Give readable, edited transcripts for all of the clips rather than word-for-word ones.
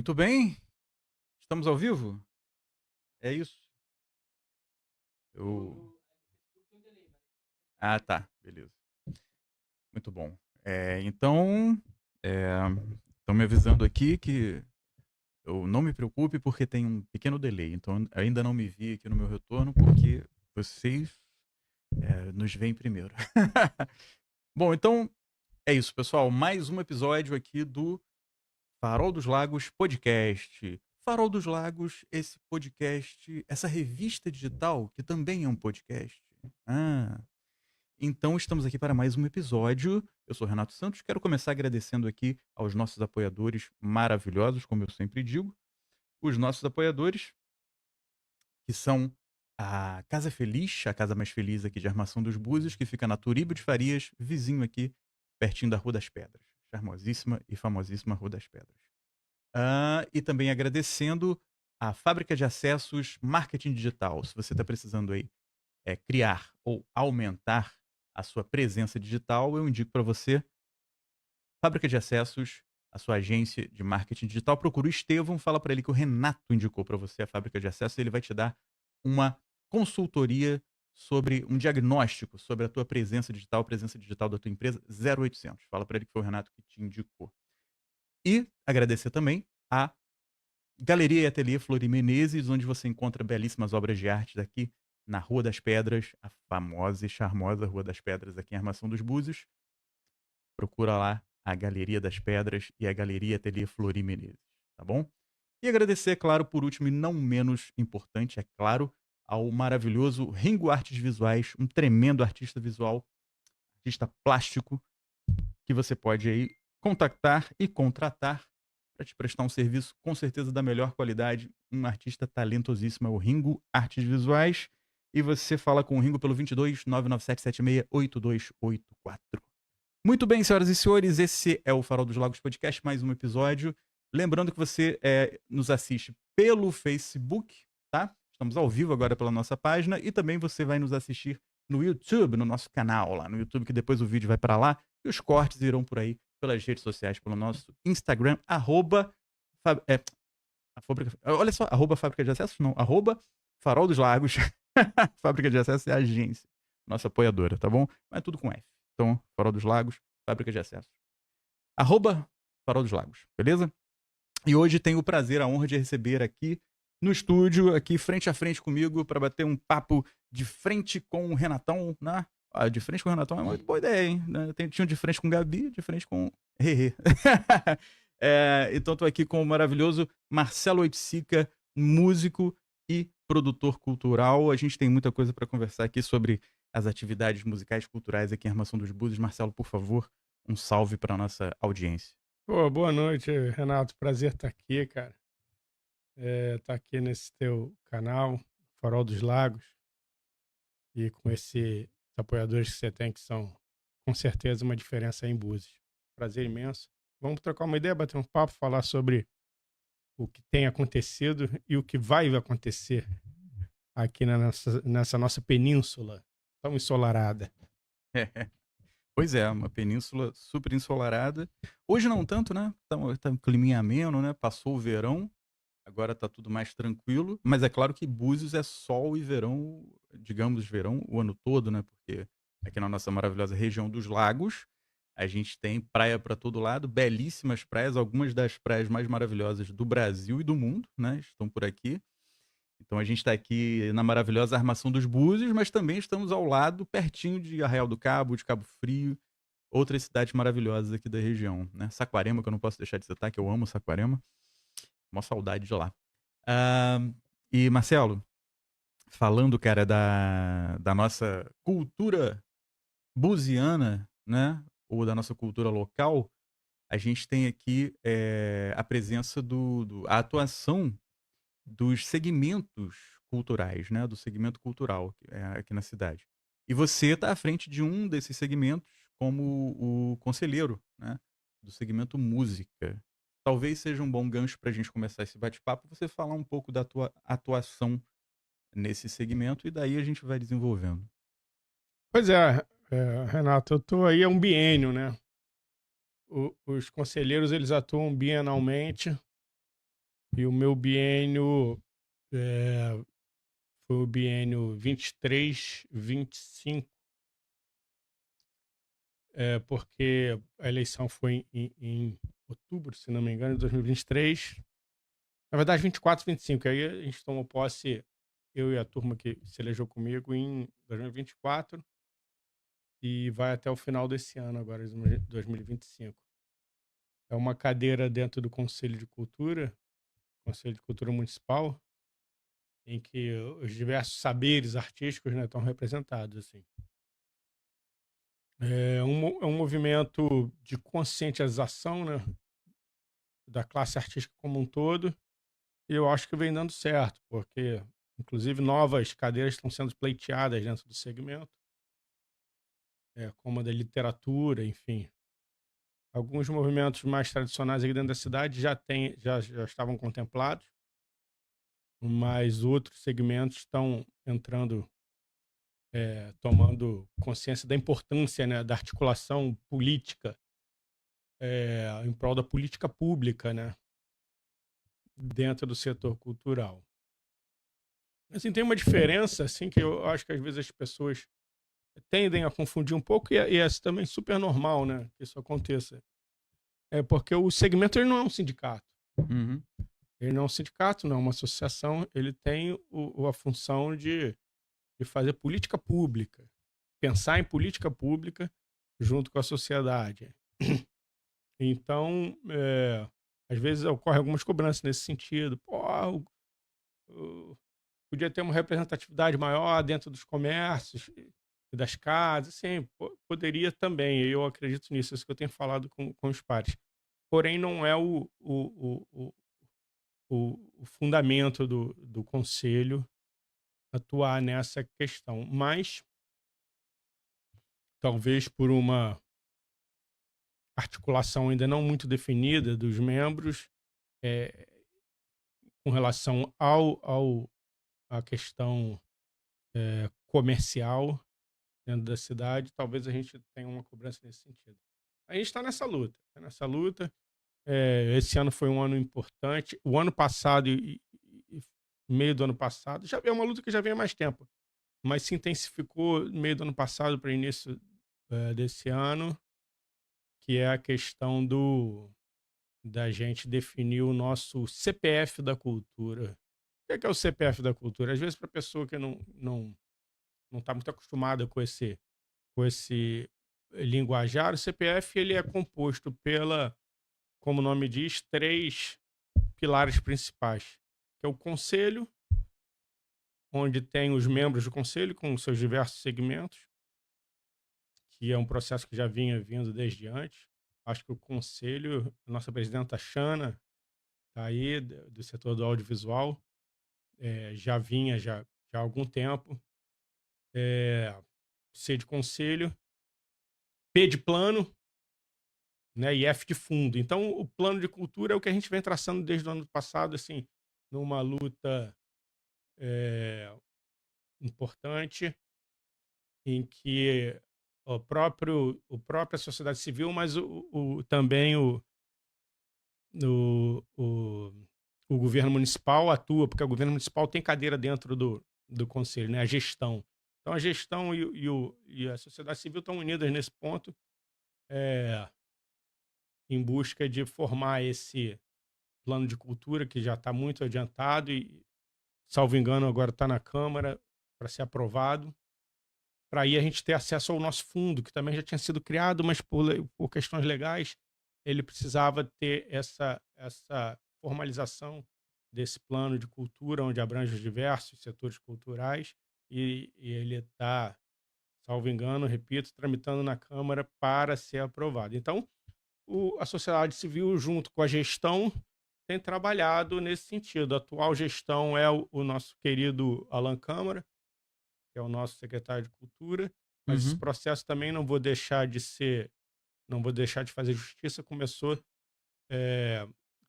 Muito bem, estamos ao vivo? É isso? Eu... Ah, tá, beleza. Muito bom. Então, estão me avisando aqui que eu não me preocupe porque tem um pequeno delay. Então, ainda não me vi aqui no meu retorno porque vocês nos veem primeiro. Bom, então é isso, pessoal. Mais um episódio aqui do Farol dos Lagos Podcast. Farol dos Lagos, esse podcast, essa revista digital que também é um podcast. Ah, então estamos aqui para mais um episódio. Eu sou Renato Santos. Quero começar agradecendo aqui aos nossos apoiadores maravilhosos, como eu sempre digo. Os nossos apoiadores, que são a Casa Feliz, a casa mais feliz aqui de Armação dos Búzios, que fica na Turíbio de Farias, vizinho aqui, pertinho da Rua das Pedras. Charmosíssima e famosíssima Rua das Pedras. E também agradecendo a Fábrica de Acessos Marketing Digital. Se você está precisando aí criar ou aumentar a sua presença digital, eu indico para você Fábrica de Acessos, a sua agência de marketing digital. Procura o Estevão, fala para ele que o Renato indicou para você a Fábrica de Acessos e ele vai te dar uma consultoria sobre um diagnóstico sobre a tua presença digital da tua empresa, 0800. Fala para ele que foi o Renato que te indicou. E agradecer também a Galeria e Ateliê Flori Menezes, onde você encontra belíssimas obras de arte aqui na Rua das Pedras, a famosa e charmosa Rua das Pedras aqui em Armação dos Búzios. Procura lá a Galeria das Pedras e a Galeria Ateliê Flori Menezes, tá bom? E agradecer, claro, por último e não menos importante, é claro, ao maravilhoso Ringo Artes Visuais, um tremendo artista visual, artista plástico, que você pode aí contactar e contratar para te prestar um serviço com certeza da melhor qualidade. Um artista talentosíssimo, é o Ringo Artes Visuais. E você fala com o Ringo pelo 22 99776 8284. Muito bem, senhoras e senhores, esse é o Farol dos Lagos Podcast, mais um episódio. Lembrando que você nos assiste pelo Facebook, tá? Estamos ao vivo agora pela nossa página e também você vai nos assistir no YouTube, no nosso canal lá no YouTube, que depois o vídeo vai para lá e os cortes irão por aí pelas redes sociais, pelo nosso Instagram, olha só, Fábrica de Acessos, não, Farol dos Lagos. Fábrica de Acessos é a agência, nossa apoiadora, tá bom? Mas é tudo com F. Então, Farol dos Lagos, Fábrica de Acessos. Farol dos Lagos, beleza? E hoje tenho o prazer, a honra de receber aqui no estúdio, aqui frente a frente comigo, para bater um papo de frente com o Renatão, né? De frente com o Renatão é uma boa ideia, hein? Tinha de frente com o Gabi, de frente com o Rerê. Então tô aqui com o maravilhoso Marcelo Oiticica, músico e produtor cultural. A gente tem muita coisa para conversar aqui sobre as atividades musicais culturais aqui em Armação dos Búzios. Marcelo, por favor, um salve para nossa audiência. Pô, boa noite, Renato. Prazer estar aqui, cara. Tá aqui nesse teu canal, Farol dos Lagos, e com esses apoiadores que você tem, que são com certeza uma diferença aí em Búzios. Prazer imenso. Vamos trocar uma ideia, bater um papo, falar sobre o que tem acontecido e o que vai acontecer aqui nessa nossa península tão ensolarada. Pois é, uma península super ensolarada. Hoje não tanto, né? Tá um climinha ameno, né? Passou o verão, agora tá tudo mais tranquilo. Mas é claro que Búzios é sol e verão, digamos, verão o ano todo, né? Porque aqui na nossa maravilhosa região dos lagos, a gente tem praia para todo lado, belíssimas praias, algumas das praias mais maravilhosas do Brasil e do mundo, né? Estão por aqui. Então a gente está aqui na maravilhosa Armação dos Búzios, mas também estamos ao lado, pertinho de Arraial do Cabo, de Cabo Frio, outras cidades maravilhosas aqui da região, né? Saquarema, que eu não posso deixar de citar, que eu amo Saquarema. Uma saudade de lá. Ah, e Marcelo, falando, cara, da nossa cultura buziana, né? Ou da nossa cultura local, a gente tem aqui a presença a atuação dos segmentos culturais, né? Do segmento cultural aqui na cidade. E você está à frente de um desses segmentos como o conselheiro, né? Do segmento música. Talvez seja um bom gancho para a gente começar esse bate-papo, você falar um pouco da tua atuação nesse segmento e daí a gente vai desenvolvendo. Pois é, Renato, eu tô aí há um biênio, né? Os conselheiros, eles atuam bienalmente, E o meu biênio foi o biênio 23, 25, porque a eleição foi em outubro, se não me engano, de 2023. Na verdade, 24, 25. Aí a gente tomou posse, eu e a turma que se elegeu comigo, em 2024 e vai até o final desse ano, agora, 2025. É uma cadeira dentro do Conselho de Cultura Municipal, em que os diversos saberes artísticos, né, estão representados. Assim. É um movimento de conscientização, né, da classe artística como um todo, e eu acho que vem dando certo, porque, inclusive, novas cadeiras estão sendo pleiteadas dentro do segmento, como a da literatura, enfim. Alguns movimentos mais tradicionais aqui dentro da cidade já estavam contemplados, mas outros segmentos estão entrando, tomando consciência da importância, né, da articulação política, em prol da política pública, né, dentro do setor cultural. Assim, tem uma diferença, assim, que eu acho que às vezes as pessoas tendem a confundir um pouco, e é também super normal, né, que isso aconteça. É porque o segmento ele não é um sindicato. Uhum. Ele não é um sindicato, não é uma associação, ele tem a função de fazer política pública, pensar em política pública junto com a sociedade. Então, às vezes ocorrem algumas cobranças nesse sentido. Pô, podia ter uma representatividade maior dentro dos comércios e das casas, sim, poderia também, eu acredito nisso, isso que eu tenho falado com os pares. Porém, não é o fundamento do conselho atuar nessa questão. Mas, talvez por uma articulação ainda não muito definida dos membros, é, com relação à questão comercial dentro da cidade, talvez a gente tenha uma cobrança nesse sentido. A gente está nessa luta, esse ano foi um ano importante. O ano passado e meio do ano passado, já é uma luta que já vem há mais tempo, mas se intensificou no meio do ano passado para início desse ano, que é a questão da gente definir o nosso CPF da cultura. O que é o CPF da cultura? Às vezes, para a pessoa que não está muito acostumada com esse linguajar, o CPF ele é composto como o nome diz, 3 pilares principais, que é o conselho, onde tem os membros do conselho com seus diversos segmentos, que é um processo que já vinha vindo desde antes. Acho que o conselho, a nossa presidenta Xana, tá aí, do setor do audiovisual, já vinha já há algum tempo. C de conselho, P de plano, né, e F de fundo. Então, o plano de cultura é o que a gente vem traçando desde o ano passado, assim, numa luta importante, em que própria sociedade civil, mas também o, o, o governo municipal atua, porque o governo municipal tem cadeira dentro do conselho, né, a gestão. Então, a gestão e a sociedade civil estão unidas nesse ponto, em busca de formar esse plano de cultura que já está muito adiantado e, salvo engano, agora está na Câmara para ser aprovado, para aí a gente ter acesso ao nosso fundo, que também já tinha sido criado, mas por questões legais ele precisava ter essa formalização desse plano de cultura, onde abrange os diversos setores culturais, e ele está, salvo engano, repito, tramitando na Câmara para ser aprovado. Então, a sociedade civil, junto com a gestão, tem trabalhado nesse sentido. A atual gestão é o nosso querido Alan Câmara, que é o nosso secretário de Cultura, mas esse Uhum. processo também não vou deixar de fazer justiça, começou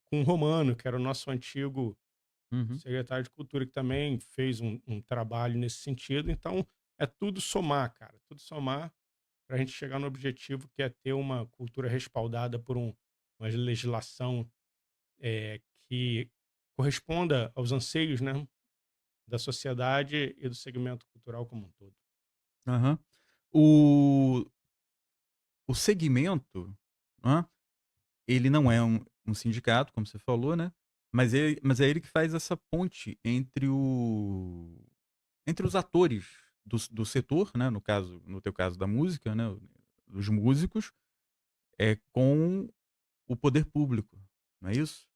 com o Romano, que era o nosso antigo Uhum. secretário de Cultura, que também fez um trabalho nesse sentido. Então, é tudo somar, cara, tudo somar para a gente chegar no objetivo que é ter uma cultura respaldada por uma legislação que corresponda aos anseios, né, da sociedade e do segmento cultural como um todo. Aham. O o segmento, hã, ele não é um sindicato, como você falou, né, mas é ele que faz essa ponte entre os atores do setor, né, no teu caso da música, né, dos músicos, com o poder público, não é isso?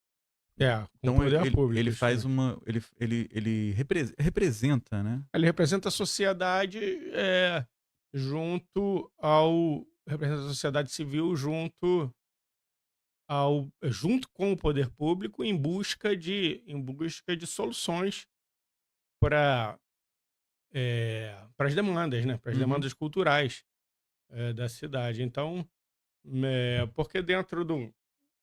Com Então poder ele público, isso faz mesmo. uma ele representa, né. Ele representa a sociedade, representa a sociedade civil junto com o poder público em busca de soluções para para as demandas, né, para as Uhum, demandas culturais, da cidade. Então, porque dentro do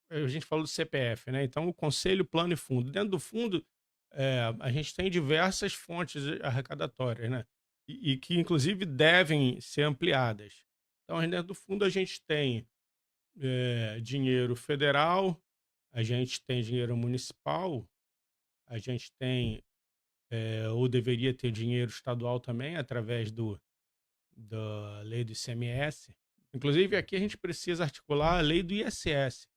a gente falou do CPF, né, então o conselho, plano e fundo. Dentro do fundo, a gente tem diversas fontes arrecadatórias, né, e que inclusive devem ser ampliadas. Então, dentro do fundo a gente tem, dinheiro federal, a gente tem dinheiro municipal, a gente tem, ou deveria ter dinheiro estadual também, através da lei do ICMS. Inclusive, aqui a gente precisa articular a lei do ISS,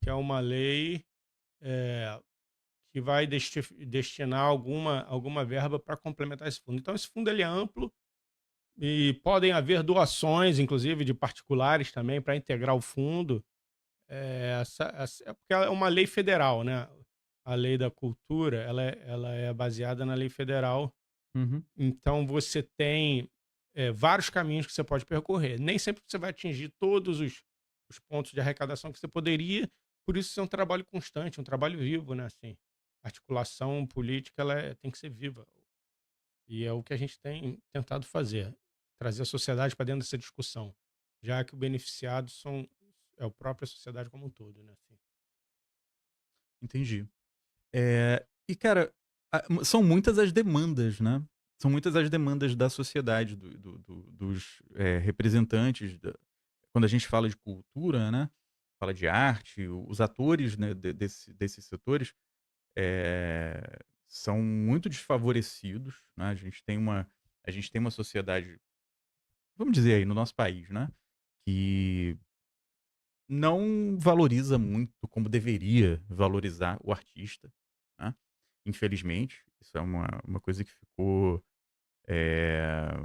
que é uma lei, eh, que vai destinar alguma verba para complementar esse fundo. Então, esse fundo ele é amplo e podem haver doações, inclusive de particulares também, para integrar o fundo. É porque é uma lei federal, né? A lei da cultura ela é baseada na lei federal. uhum. Então você tem, vários caminhos que você pode percorrer. Nem sempre você vai atingir todos os pontos de arrecadação que você poderia, por isso é um trabalho constante, um trabalho vivo, né, assim. A articulação política tem que ser viva, e é o que a gente tem tentado fazer, trazer a sociedade para dentro dessa discussão, já que o beneficiado é a própria sociedade como um todo, né, assim. Entendi. E cara, são muitas as demandas, né. São muitas as demandas da sociedade, dos, representantes da quando a gente fala de cultura, né, fala de arte, os atores, né, desses setores, são muito desfavorecidos, né. A gente tem uma sociedade, vamos dizer aí, no nosso país, né, que não valoriza muito como deveria valorizar o artista, né, infelizmente. Isso é uma coisa que ficou,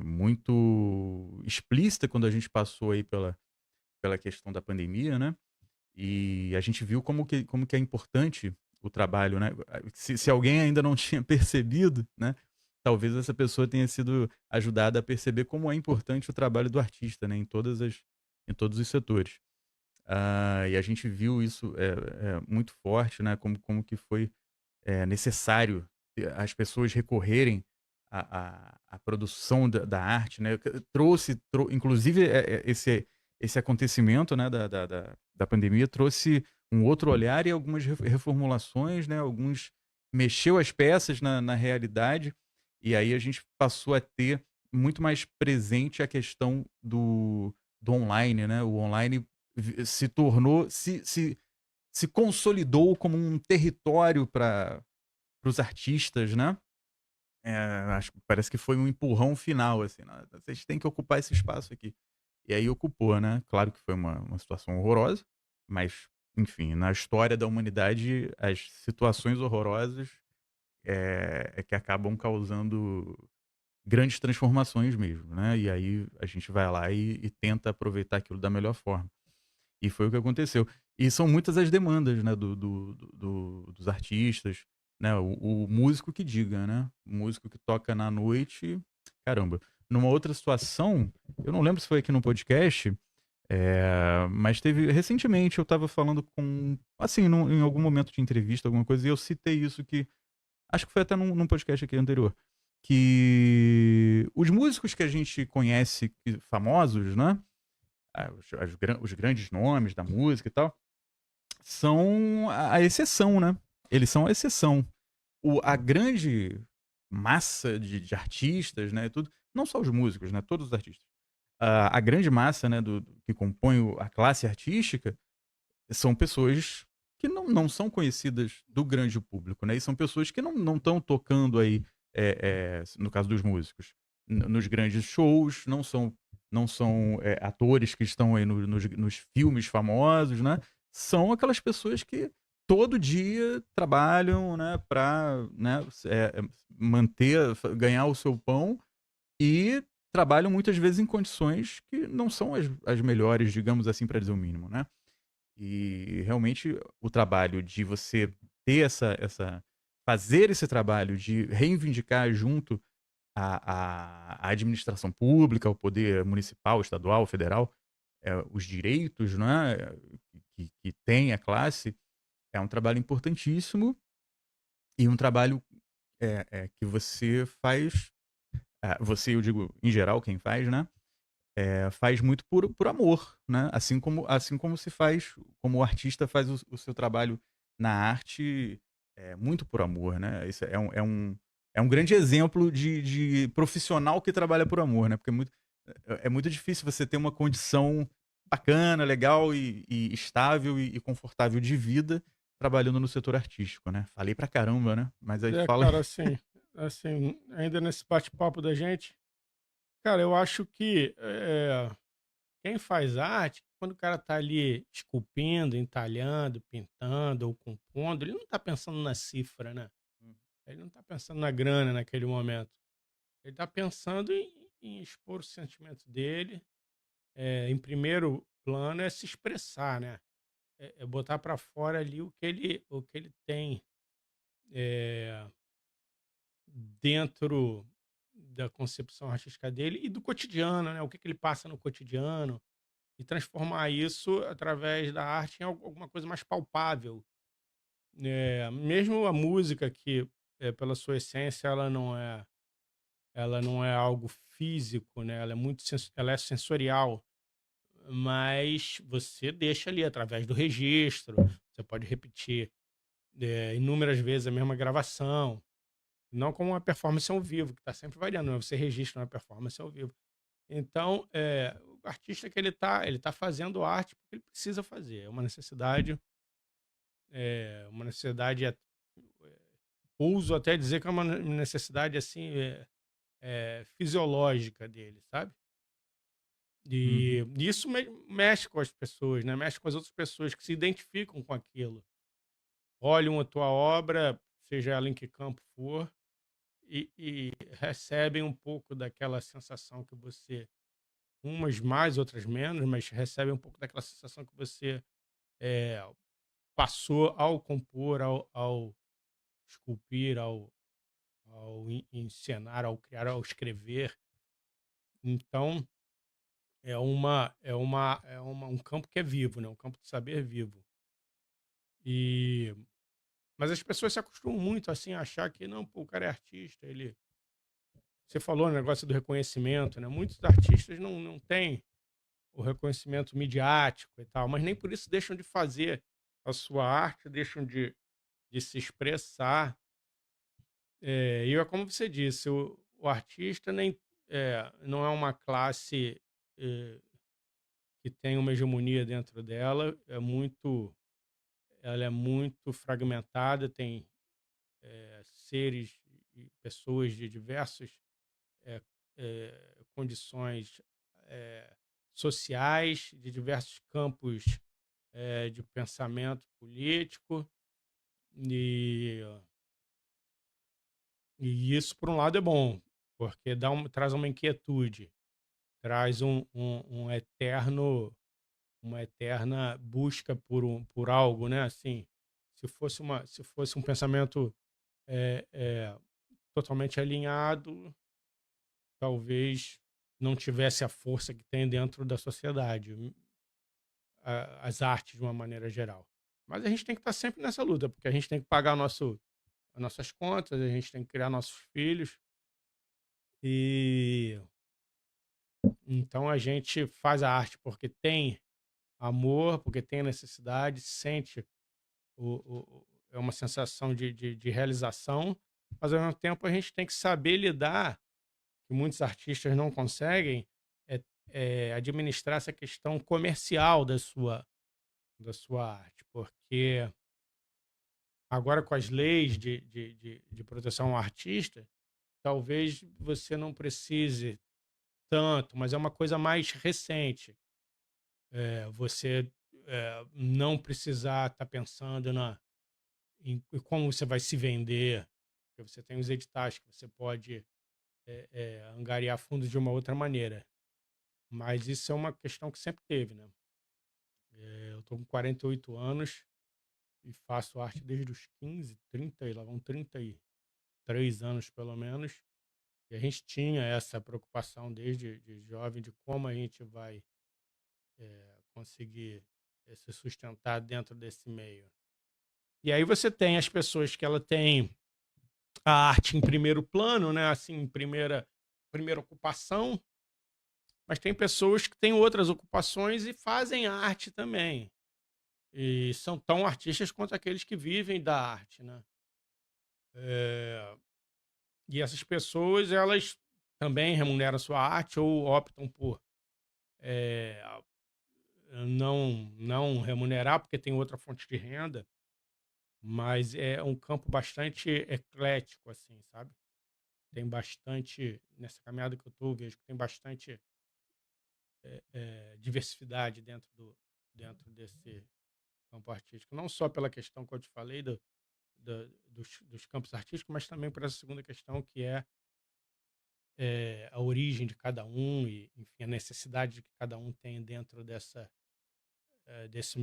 muito explícita quando a gente passou aí pela questão da pandemia, né, e a gente viu como que é importante o trabalho, né. Se alguém ainda não tinha percebido, né, talvez essa pessoa tenha sido ajudada a perceber como é importante o trabalho do artista, né, em todos os setores. E a gente viu isso, muito forte, né, como que foi, necessário as pessoas recorrerem à produção da arte, né, inclusive, esse acontecimento, né, da pandemia trouxe um outro olhar e algumas reformulações, né, mexeu as peças na realidade, e aí a gente passou a ter muito mais presente a questão do online, né. O online se tornou se consolidou como um território para os artistas, né. Acho que parece que foi um empurrão final, assim, né, "Vocês têm que ocupar esse espaço aqui". E aí ocupou, né. Claro que foi uma situação horrorosa, mas, enfim, na história da humanidade, as situações horrorosas, é que acabam causando grandes transformações mesmo, né. E aí a gente vai lá e tenta aproveitar aquilo da melhor forma. E foi o que aconteceu. E são muitas as demandas, né, dos artistas, né, o músico que diga, né, o músico que toca na noite, caramba. Numa outra situação, eu não lembro se foi aqui no podcast, mas teve recentemente eu estava falando com assim, em algum momento de entrevista, alguma coisa, e eu citei isso que acho que foi até num podcast aqui anterior, que os músicos que a gente conhece famosos, né, os grandes nomes da música e tal, são a exceção, né. Eles são a exceção. A grande massa de artistas, né, tudo, não só os músicos, né, todos os artistas. A grande massa, né, que compõe a classe artística são pessoas que não são conhecidas do grande público, né, e são pessoas que não estão tocando aí, no caso dos músicos, nos grandes shows, não são, atores que estão aí nos filmes famosos, né, são aquelas pessoas que todo dia trabalham, né, pra, né, manter ganhar o seu pão e trabalham muitas vezes em condições que não são as melhores, digamos assim, para dizer o mínimo, né. E realmente o trabalho de você ter essa fazer esse trabalho de reivindicar junto à administração pública, ao poder municipal, estadual, federal, os direitos, né, que tem a classe, é um trabalho importantíssimo e um trabalho, que você faz, você, eu digo, em geral, quem faz, né, faz muito por amor, né, assim como se faz, como o artista faz o seu trabalho na arte, muito por amor, né. Isso é um grande exemplo de profissional que trabalha por amor, né, porque é muito difícil você ter uma condição bacana, legal e estável e confortável de vida trabalhando no setor artístico, né. Falei pra caramba, né, mas aí É, fala. cara, assim, ainda nesse bate-papo da gente, cara, eu acho que quem faz arte, quando o cara tá ali esculpindo, entalhando, pintando ou compondo, ele não tá pensando na cifra, né? Ele não tá pensando na grana naquele momento. Ele tá pensando em expor o sentimento dele. Em primeiro plano é se expressar, né? É botar para fora ali o que ele tem eh, dentro da concepção artística dele e do cotidiano, né? O que ele passa no cotidiano e transformar isso através da arte em alguma coisa mais palpável. Mesmo a música que, pela sua essência, ela não é algo físico, né? Ela é sensorial, mas você deixa ali através do registro. Você pode repetir inúmeras vezes a mesma gravação, não como uma performance ao vivo, que está sempre variando, mas você registra uma performance ao vivo. Então, o artista que ele tá fazendo arte porque ele precisa fazer, é uma necessidade, ouso até dizer que é uma necessidade, assim, fisiológica dele, sabe. Uhum. E isso mexe com as pessoas, né, mexe com as outras pessoas que se identificam com aquilo. Olham a tua obra, seja ela em que campo for, e recebem um pouco daquela sensação que você, umas mais, outras menos, mas recebem um pouco daquela sensação que você, eh, passou ao compor, ao esculpir, ao encenar, ao criar, ao escrever. Então, um campo que é vivo, né? Um campo de saber vivo. E, mas as pessoas se acostumam muito assim a achar que não, pô, o cara é artista, ele. Você falou no negócio do reconhecimento, né? Muitos artistas não têm o reconhecimento midiático e tal, mas nem por isso deixam de fazer a sua arte, deixam de se expressar. E é como você disse, o artista não é uma classe eh, que tem uma hegemonia dentro dela, ela é muito fragmentada, tem seres e pessoas de diversas condições sociais, de diversos campos de pensamento político, e, e isso, por um lado, é bom, porque traz uma inquietude, traz uma eterna busca por algo, né? Assim, se fosse um pensamento totalmente alinhado, talvez não tivesse a força que tem dentro da sociedade, as artes de uma maneira geral. Mas a gente tem que estar sempre nessa luta, porque a gente tem que pagar as nossas contas, a gente tem que criar nossos filhos, e então a gente faz a arte porque tem amor, porque tem necessidade, sente é uma sensação de realização, mas ao mesmo tempo a gente tem que saber lidar, que muitos artistas não conseguem, administrar essa questão comercial da sua arte, porque Agora, com as leis de proteção ao artista, talvez você não precise tanto, mas é uma coisa mais recente. Você não precisar estar pensando em como você vai se vender, porque você tem os editais que você pode angariar fundos de uma outra maneira. Mas isso é uma questão que sempre teve, né? Eu estou com 48 anos e faço arte desde os 15, 30, e lá vão 33 anos pelo menos. E a gente tinha essa preocupação desde de jovem de como a gente vai conseguir se sustentar dentro desse meio. E aí você tem as pessoas que ela tem a arte em primeiro plano, né? Assim, em primeira ocupação, mas tem pessoas que têm outras ocupações e fazem arte também. E são tão artistas quanto aqueles que vivem da arte, né? E essas pessoas, elas também remuneram sua arte ou optam por não remunerar porque tem outra fonte de renda, mas é um campo bastante eclético, assim, sabe? Tem bastante, nessa caminhada que eu estou, vejo que tem bastante diversidade dentro desse campo artístico. Não só pela questão que eu te falei dos campos artísticos, mas também por essa segunda questão que é a origem de cada um e, enfim, a necessidade que cada um tem dentro desse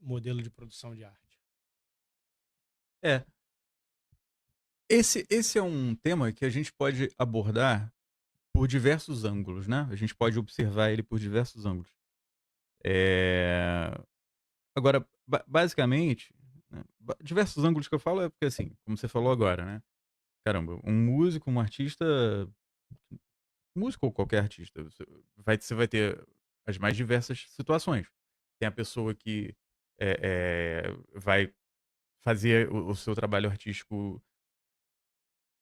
modelo de produção de arte. É, esse é um tema que a gente pode abordar por diversos ângulos, né? A gente pode observar ele por diversos ângulos. Agora, basicamente, né, diversos ângulos que eu falo é porque, assim, como você falou agora, né? Caramba, um músico, um artista, músico ou qualquer artista, você vai ter as mais diversas situações. Tem a pessoa que vai fazer o seu trabalho artístico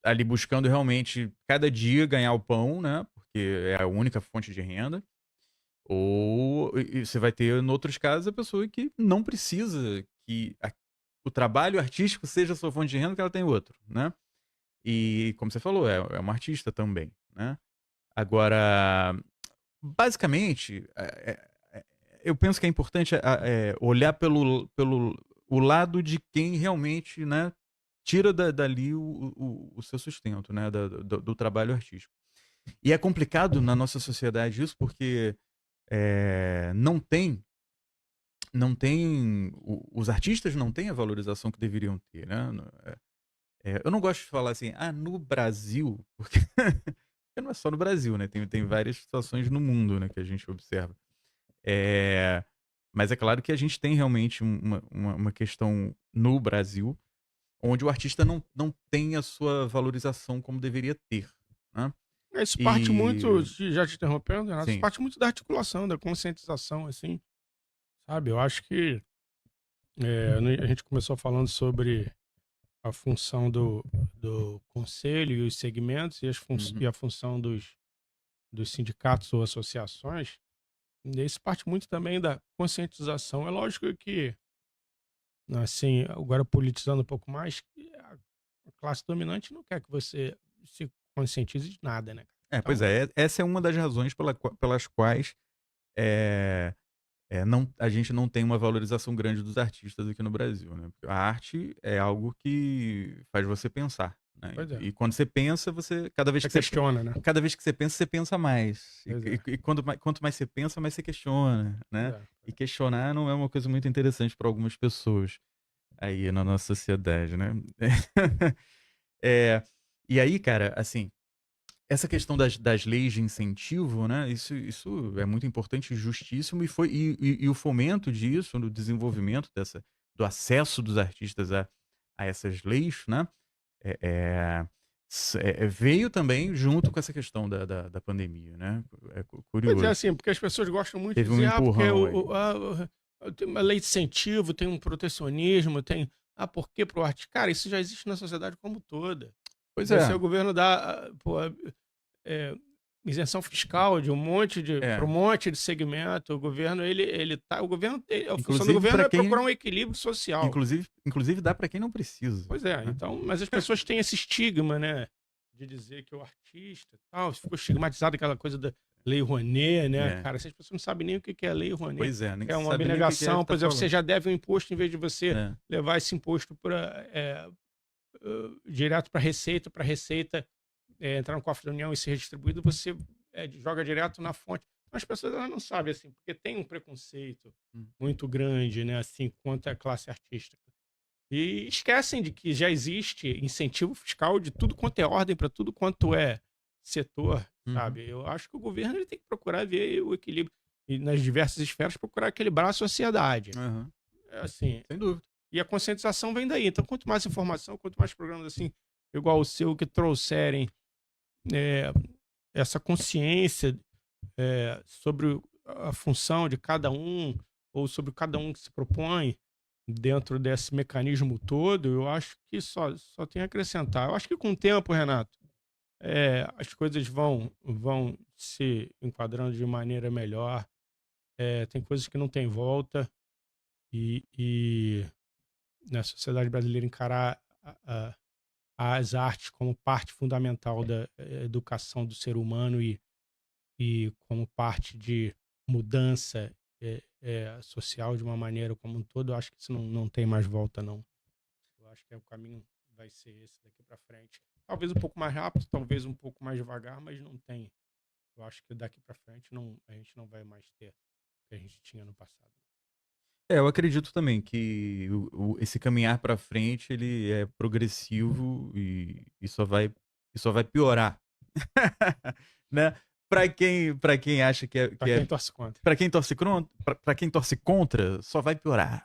ali buscando realmente cada dia ganhar o pão, né? Porque é a única fonte de renda. Ou você vai ter, em outros casos, a pessoa que não precisa que o trabalho artístico seja a sua fonte de renda, que ela tem outro, né? E, como você falou, é uma artista também, né? Agora, basicamente, eu penso que é importante olhar pelo o lado de quem realmente, né, tira dali o seu sustento, né, do trabalho artístico. E é complicado na nossa sociedade isso, porque os artistas não têm a valorização que deveriam ter, né? Eu não gosto de falar assim, no Brasil, porque não é só no Brasil, né? Tem várias situações no mundo, né, que a gente observa. Mas é claro que a gente tem realmente uma questão no Brasil onde o artista não tem a sua valorização como deveria ter, né? Isso parte muito, já te interrompendo, Renato, isso Sim. parte muito da articulação, da conscientização, assim, sabe? Eu acho que a gente começou falando sobre a função do conselho e os segmentos e a função dos sindicatos ou associações. E isso parte muito também da conscientização. É lógico que, assim, agora politizando um pouco mais, a classe dominante não quer que você se conscientize de nada, né? Pois Então, essa é uma das razões pelas quais a gente não tem uma valorização grande dos artistas aqui no Brasil, né? Porque a arte é algo que faz você pensar, né? pois é. E quando você pensa, cada vez Você que você questiona, né? cada vez que você pensa mais. Pois é. E quanto mais você pensa, mais você questiona, né? Pois é. E questionar não é uma coisa muito interessante para algumas pessoas aí na nossa sociedade, né? E aí, cara, assim, essa questão das leis de incentivo, né? Isso é muito importante e justíssimo, e o fomento disso, no desenvolvimento do acesso dos artistas a essas leis, né? Veio também junto com essa questão da pandemia, né? É Pois é, curioso. assim, porque as pessoas gostam muito Teve de um dizer, porque empurrão tem uma lei de incentivo, tem um protecionismo, tem. Por que pro arte? Cara, isso já existe na sociedade como toda. Pois Você, é. o governo dá. isenção fiscal de para um É. monte de segmento. O governo, a função do Inclusive governo para é quem, procurar um equilíbrio social. inclusive dá para quem não precisa, Pois é, né? então, mas as pessoas têm esse estigma, né, de dizer que o artista, tal, ficou estigmatizado aquela coisa da Lei Rouanet, né, É. cara, essas pessoas não sabem nem o que é a Lei Rouanet. Pois é, nem É uma sabe nem o que é abnegação, que tá por exemplo, você falando. já deve um imposto, em vez de você É. levar esse imposto direto para a Receita entrar no cofre da União e ser redistribuído, você joga direto na fonte. Então, as pessoas elas não sabem, assim, porque tem um preconceito Hum. muito grande, né, assim, quanto à classe artística. E esquecem de que já existe incentivo fiscal de tudo quanto é ordem, para tudo quanto é setor, Uhum. sabe? Eu acho que o governo ele tem que procurar ver o equilíbrio e nas diversas esferas procurar equilibrar a sociedade. Aham. Assim, Sem dúvida. e a conscientização vem daí. Então, quanto mais informação, quanto mais programas assim, igual o seu, que trouxerem essa consciência sobre a função de cada um, ou sobre cada um que se propõe dentro desse mecanismo todo, eu acho que só tem a acrescentar. Eu acho que com o tempo, Renato, as coisas vão se enquadrando de maneira melhor. Tem coisas que não tem volta e na sociedade brasileira encarar as artes como parte fundamental da educação do ser humano e como parte de mudança social de uma maneira como um todo, eu acho que isso não tem mais volta, não. Eu acho que o caminho vai ser esse daqui para frente. Talvez um pouco mais rápido, talvez um pouco mais devagar, mas não tem. Eu acho que daqui para frente a gente não vai mais ter o que a gente tinha no passado. Eu acredito também que esse caminhar para frente ele é progressivo e só vai piorar, né? Para quem acha Para quem torce contra. para quem torce para quem torce contra, só vai piorar.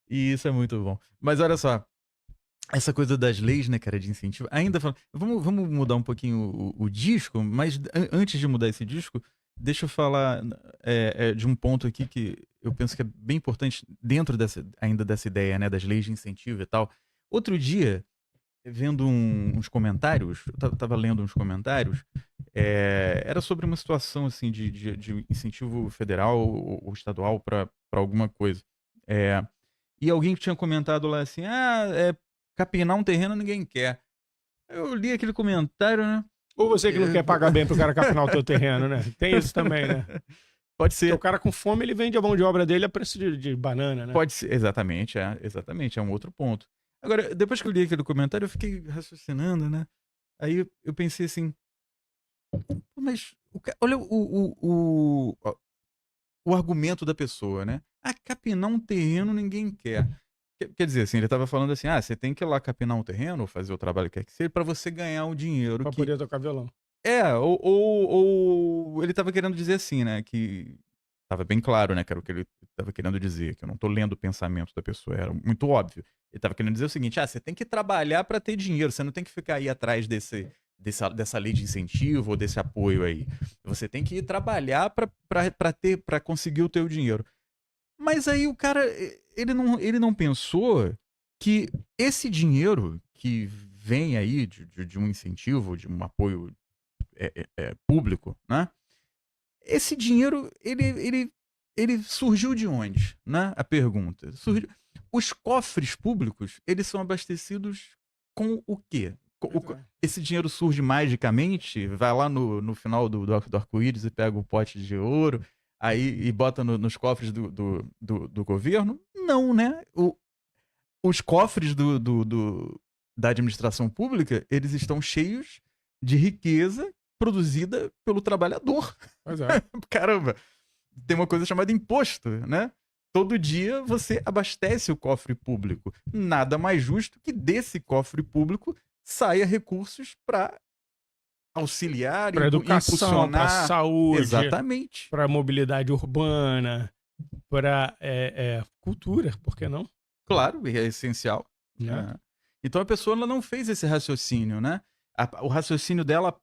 E isso é muito bom. Mas olha só, essa coisa das leis, né, cara, de incentivo. Ainda falando, vamos mudar um pouquinho o disco, mas antes de mudar esse disco, deixa eu falar de um ponto aqui que eu penso que é bem importante dentro ainda dessa ideia, né, das leis de incentivo e tal. Outro dia, vendo uns comentários, eu tava lendo uns comentários, era sobre uma situação assim de incentivo federal ou estadual para alguma coisa. E alguém que tinha comentado lá assim, capinar um terreno ninguém quer. Eu li aquele comentário, né? Ou você que não quer pagar bem pro cara capinar o teu terreno, né? Tem isso também, né? Pode Porque ser. o cara com fome, ele vende a mão de obra dele a preço de banana, né? Pode ser, exatamente, é um outro ponto. Agora, depois que eu li aquele comentário, eu fiquei raciocinando, né? Aí eu pensei assim, mas olha o argumento da pessoa, né? Capinar um terreno ninguém quer. Quer dizer, assim, ele tava falando assim, você tem que ir lá capinar um terreno, ou fazer o trabalho que quer que seja, pra você ganhar o dinheiro. Pra poder tocar violão. Ou ele tava querendo dizer assim, né, que tava bem claro, né, que era o que ele tava querendo dizer, que eu não tô lendo o pensamento da pessoa, era muito óbvio. Ele tava querendo dizer o seguinte, você tem que trabalhar pra ter dinheiro, você não tem que ficar aí atrás dessa lei de incentivo ou desse apoio aí. Você tem que ir trabalhar pra conseguir o teu dinheiro. Mas aí o cara, ele não pensou que esse dinheiro que vem aí de um incentivo, de um apoio público, né? Esse dinheiro, ele surgiu de onde, né? A pergunta. Os cofres públicos, eles são abastecidos com o quê? Esse dinheiro surge magicamente, vai lá no final do arco-íris e pega o pote de ouro, aí e bota nos cofres do governo? Não, né? Os cofres da administração pública, eles estão cheios de riqueza produzida pelo trabalhador. Pois é. Caramba, tem uma coisa chamada imposto, né? Todo dia você abastece o cofre público. Nada mais justo que desse cofre público saia recursos para auxiliar, pra educação, impulsionar. pra saúde, exatamente, pra mobilidade urbana, pra cultura, por que não? Claro, é essencial. Né? Então a pessoa ela não fez esse raciocínio, né? O raciocínio dela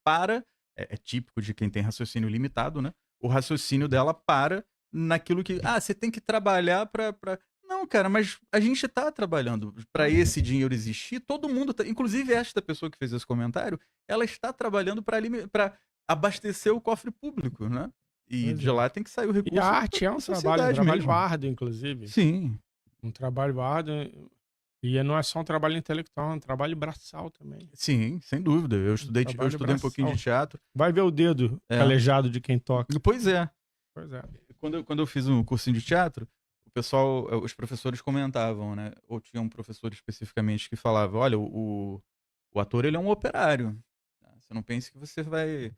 é típico de quem tem raciocínio limitado, né? O raciocínio dela para naquilo que, você tem que trabalhar para. Não, cara, mas a gente tá trabalhando para Uhum. esse dinheiro existir, todo mundo tá, inclusive esta pessoa que fez esse comentário, ela está trabalhando para abastecer o cofre público, né. E Pois de é. lá tem que sair o E a recurso para arte é a um sociedade trabalho mesmo. árduo, inclusive. Sim, Um trabalho árduo, e não é só um trabalho intelectual, é um trabalho braçal também. sim, sem dúvida. Um Eu trabalho estudei um pouquinho de braçal. teatro. Vai ver o dedo É. calejado de quem toca. Pois é. Pois é. Quando eu fiz um cursinho de teatro, o pessoal, os professores comentavam, né, ou tinha um professor especificamente que falava: "Olha, o ator ele é um operário, tá, você não pense que você vai,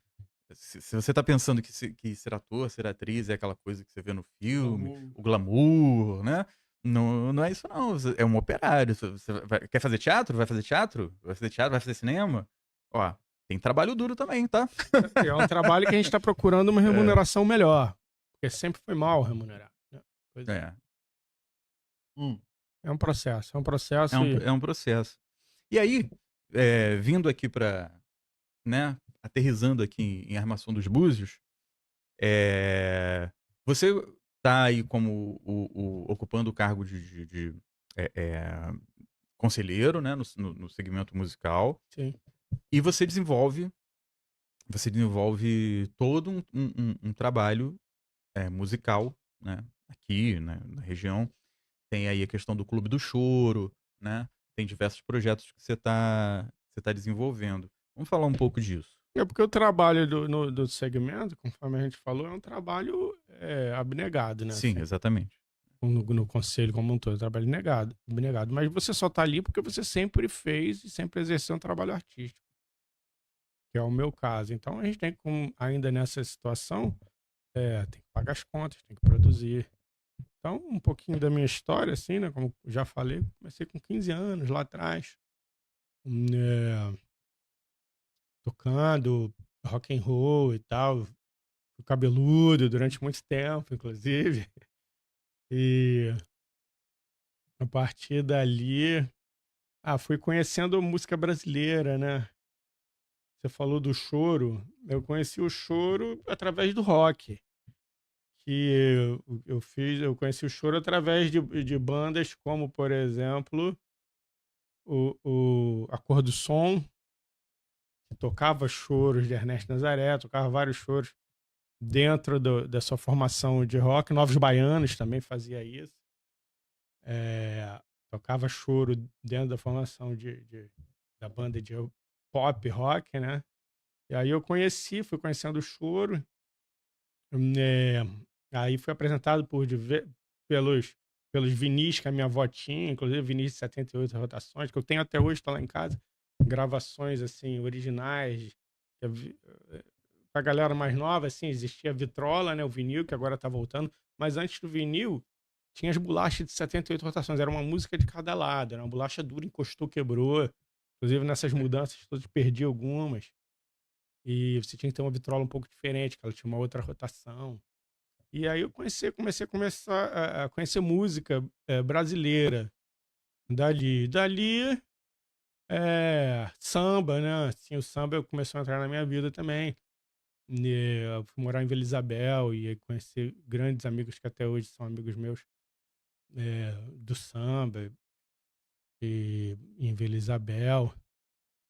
se você tá pensando que ser ator, ser atriz é aquela coisa que você vê no filme, Glamour. o glamour, né, não é isso não, você é um operário, você vai, quer fazer teatro? Vai fazer teatro? Vai fazer teatro? Vai fazer cinema? Ó, tem trabalho duro também, tá?" É um trabalho que a gente está procurando uma É, remuneração melhor, porque sempre foi mal remunerado, né. Pois é. é. Hum. É um processo e É um processo. E aí, vindo aqui para, né, aterrissando aqui em Armação dos Búzios, você tá aí como ocupando o cargo de, eh eh, conselheiro, né, no segmento musical, sim. e você desenvolve todo um trabalho, musical, né, aqui, né, na região. Tem aí a questão do Clube do Choro, né, tem diversos projetos que você tá desenvolvendo. Vamos falar um pouco disso. É porque o trabalho do segmento, conforme a gente falou, é um trabalho, abnegado, né, Sim, assim, exatamente. no conselho como um todo, é um trabalho abnegado, mas você só tá ali porque você sempre fez e sempre exerceu um trabalho artístico, que é o meu caso. Então a gente tem, como ainda nessa situação, tem que pagar as contas, tem que produzir. Então, um pouquinho da minha história, assim, né, como já falei, comecei com 15 anos lá atrás, tocando rock and roll e tal, fui cabeludo durante muito tempo, inclusive. E a partir dali, fui conhecendo música brasileira, né. Você falou do choro, eu conheci o choro através do rock, que eu conheci o choro através de bandas como, por exemplo, a Cor do Som, que tocava choros de Ernesto Nazaré, tocava vários choros dentro da sua formação de rock. Novos Baianos também fazia isso. Tocava choro dentro da formação da banda de pop rock, né? E aí fui conhecendo o choro. eh, Aí fui apresentado pelos vinis que a minha avó tinha, inclusive vinis de 78 rotações, que eu tenho até hoje, tá lá em casa. Gravações assim, originais. que a vi- Pra galera mais nova, assim, existia a vitrola, né? O vinil, que agora tá voltando. Mas antes do vinil, tinha as bolachas de 78 rotações. Era uma música de cada lado. Era uma bolacha dura, encostou, quebrou. Inclusive, nessas mudanças todas, perdi algumas. E você tinha que ter uma vitrola um pouco diferente, que ela tinha uma outra rotação. E aí eu comecei a começar a conhecer música brasileira. Dali, samba, né? Assim, o samba começou a entrar na minha vida também. Eu fui morar em Vila Isabel e aí conheci grandes amigos que até hoje são amigos meus, do samba, e em Vila Isabel.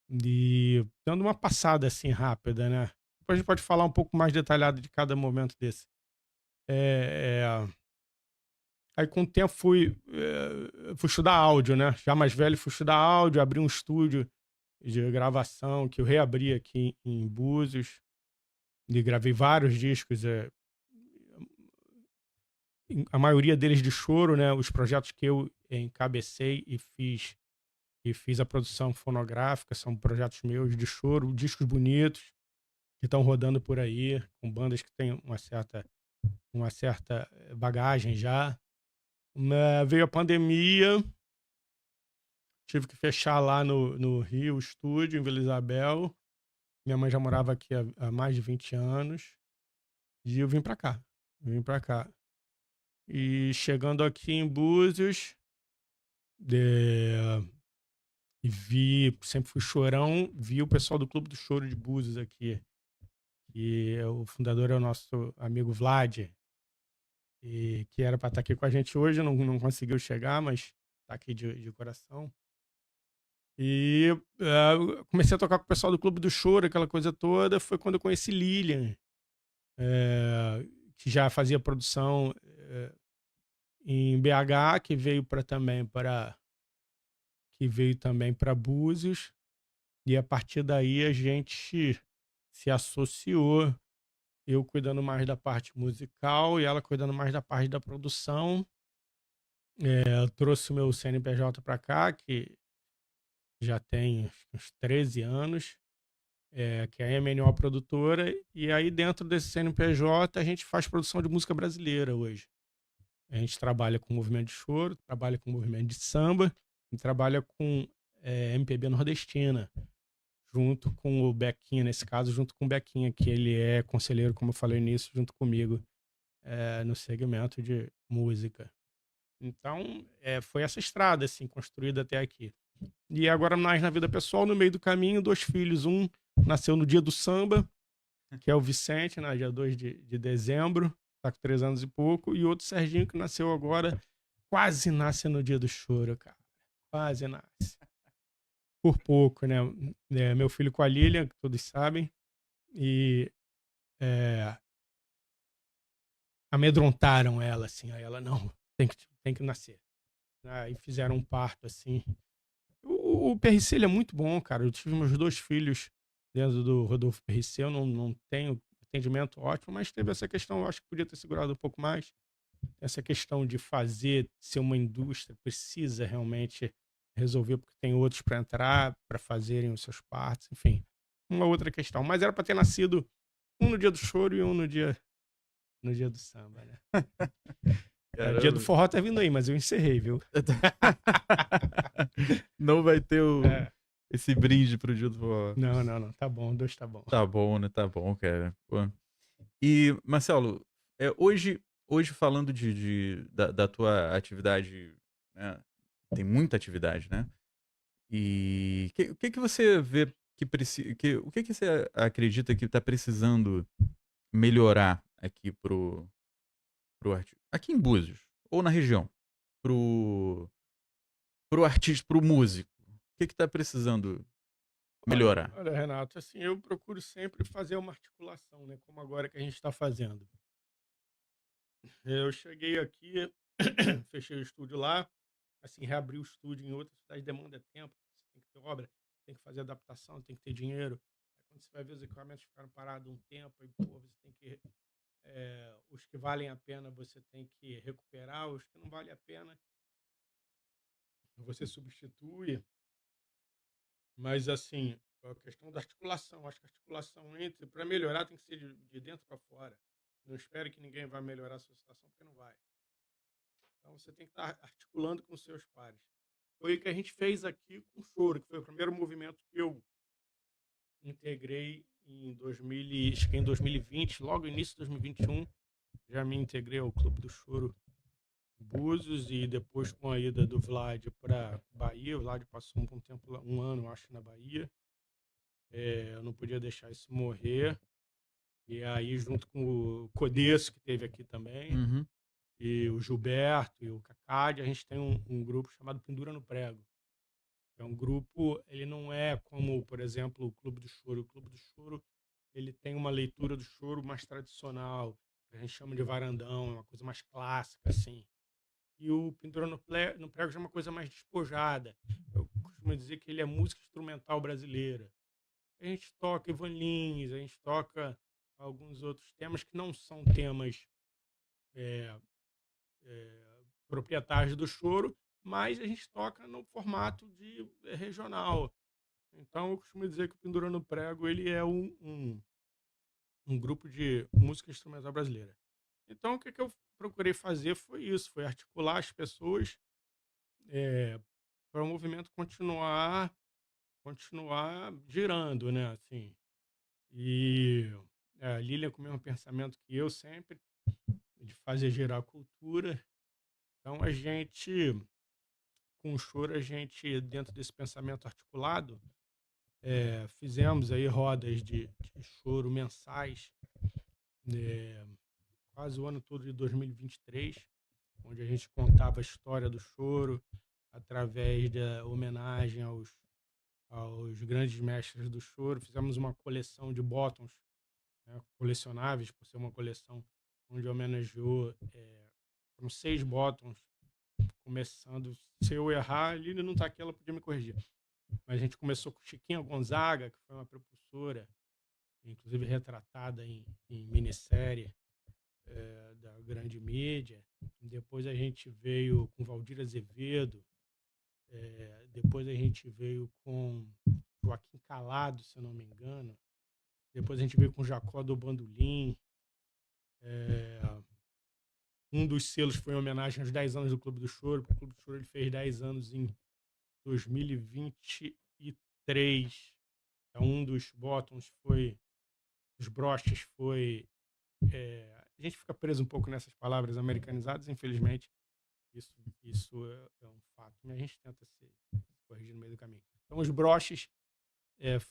E dando uma passada assim rápida, né? Depois a gente pode falar um pouco mais detalhado de cada momento desse. Eh, eh, Aí com o tempo fui estudar áudio, né? Já mais velho, fui estudar áudio, abri um estúdio de gravação que eu reabri aqui em Búzios e gravei vários discos. A maioria deles de choro, né, os projetos que eu encabecei e fiz a produção fonográfica, são projetos meus de choro, discos bonitos que estão rodando por aí, com bandas que têm uma certa bagagem já. Veio a pandemia, tive que fechar lá no Rio o estúdio, em Vila Isabel. Minha mãe já morava aqui há mais de 20 anos e eu vim para cá. E chegando aqui em Búzios, eh e sempre fui chorão, vi o pessoal do Clube do Choro de Búzios aqui, o fundador é o nosso amigo Vlad, e que era para estar aqui com a gente hoje, não conseguiu chegar, mas está aqui de coração. E comecei a tocar com o pessoal do Clube do Choro, aquela coisa toda. Foi quando eu conheci Lilian, que já fazia produção em BH, que veio também para Búzios. E a partir daí a gente se associou, eu cuidando mais da parte musical e ela cuidando mais da parte da produção. Eu trouxe o meu CNPJ para cá, que já tem uns 13 anos, que é a MNO Produtora, e aí dentro desse CNPJ a gente faz produção de música brasileira hoje. A gente trabalha com movimento de choro, trabalha com movimento de samba, e trabalha com MPB nordestina, junto com o Bequinha, nesse caso, junto com o Bequinha, que ele é conselheiro, como eu falei nisso, junto comigo, no segmento de música. Então, foi essa estrada, assim, construída até aqui. E agora, mais na vida pessoal, no meio do caminho, 2 filhos. Um nasceu no dia do samba, que é o Vicente, né, dia 2 de dezembro, tá com 3 anos e pouco. E outro Serginho, que nasceu agora, quase nasce no dia do choro, cara. Quase nasce. Por pouco, né? Meu filho com a Lilian, que todos sabem. E amedrontaram ela, assim. Aí ela, não, tem que nascer. Aí fizeram um parto, assim. O PRC ele é muito bom, cara. Eu tive meus 2 filhos dentro do Rodolfo PRC. Eu não tenho atendimento ótimo, mas teve essa questão. Eu acho que podia ter segurado um pouco mais. Essa questão de fazer ser uma indústria, precisa realmente resolver, porque tem outros para entrar, para fazerem os seus partos, enfim. Uma outra questão. Mas era para ter nascido um no dia do choro e um no dia do samba, né? O dia do forró tá vindo aí, mas eu encerrei, viu? Não vai ter esse brinde pro dia do forró. Não. Tá bom, 2 tá bom. Tá bom, né? Tá bom, cara. Pô. E, Marcelo, hoje falando da tua atividade, né? Tem muita atividade, né? E o que você vê que precisa. O que você acredita que tá precisando melhorar aqui pro artista? Aqui em Búzios, ou na região, pro artista, pro músico. O que tá precisando melhorar? Olha, Renato, assim, eu procuro sempre fazer uma articulação, né? Como agora que a gente está fazendo. Eu cheguei aqui, fechei o estúdio lá, assim, reabrir o estúdio em outra cidade demanda tempo, você tem que ter obra, tem que fazer adaptação, tem que ter dinheiro. Aí, quando você vai ver os equipamentos ficaram parados um tempo, aí, pô, você tem que... os que valem a pena você tem que recuperar, os que não valem a pena você substitui. Mas, assim, a questão da articulação, acho que a articulação para melhorar tem que ser de dentro para fora. Não espere que ninguém vai melhorar a sua situação, porque não vai. Então você tem que estar articulando com os seus pares. Foi o que a gente fez aqui com o choro, que foi o primeiro movimento que eu integrei em 2020, logo no início de 2021, já me integrei ao Clube do Choro Búzios, e depois com a ida do Vlad para Bahia. O Vlad passou um tempo, um ano, acho, na Bahia. Eu não podia deixar isso morrer. E aí, junto com o Codesso, que teve aqui também, e o Gilberto e o Cacade, a gente tem um grupo chamado Pendura no Prego. É um grupo, ele não é como, por exemplo, o Clube do Choro. O Clube do Choro, ele tem uma leitura do choro mais tradicional, que a gente chama de varandão, é uma coisa mais clássica, assim. E o Pendura no Prego já é uma coisa mais despojada. Eu costumo dizer que ele é música instrumental brasileira. A gente toca Ivan Lins, a gente toca alguns outros temas que não são temas proprietários do choro, mas a gente toca no formato de regional. Então, eu costumo dizer que o Pendura no Prego ele é um grupo de música instrumental brasileira. Então, o que eu procurei fazer foi isso, foi articular as pessoas para o movimento continuar girando, né? Assim, e a Lilian com o mesmo pensamento que eu sempre, de fazer girar a cultura. Então, a gente, com o choro, a gente, dentro desse pensamento articulado, fizemos aí rodas de choro mensais, quase o ano todo de 2023, onde a gente contava a história do choro através da homenagem aos grandes mestres do choro. Fizemos uma coleção de bottoms, né, colecionáveis, por ser uma coleção onde homenageou, foram 6 bottoms, começando, se eu errar, a Lili não está aqui, ela podia me corrigir. Mas a gente começou com Chiquinha Gonzaga, que foi uma propulsora, inclusive retratada em minissérie da grande mídia. Depois a gente veio com Valdir Azevedo, depois a gente veio com Joaquim Calado, se eu não me engano. Depois a gente veio com Jacó do Bandolim. Um dos selos foi em homenagem aos 10 anos do Clube do Choro, porque o Clube do Choro ele fez 10 anos em 2023. Então, um dos bottoms foi, os broches foi... a gente fica preso um pouco nessas palavras americanizadas, infelizmente. Isso é um fato, mas a gente tenta se corrigir no meio do caminho. Então, os broches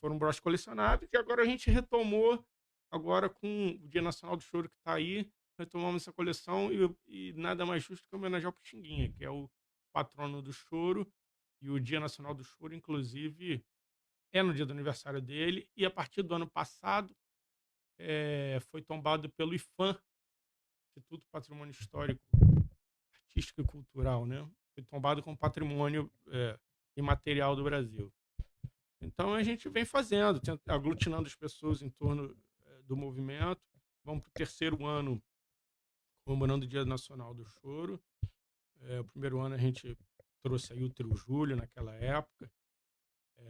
foram broches colecionáveis e agora a gente retomou, agora com o Dia Nacional do Choro que está aí, retomamos essa coleção e nada mais justo que homenagear o Pixinguinha, que é o patrono do choro, e o Dia Nacional do Choro, inclusive, é no dia do aniversário dele, e a partir do ano passado foi tombado pelo IPHAN, Instituto Patrimônio Histórico, Artístico e Cultural, né? Foi tombado como patrimônio imaterial do Brasil. Então a gente vem fazendo, aglutinando as pessoas em torno do movimento. Vamos para o 3º ano comemorando o Dia Nacional do Choro. O primeiro ano a gente trouxe aí o Trio Júlio naquela época.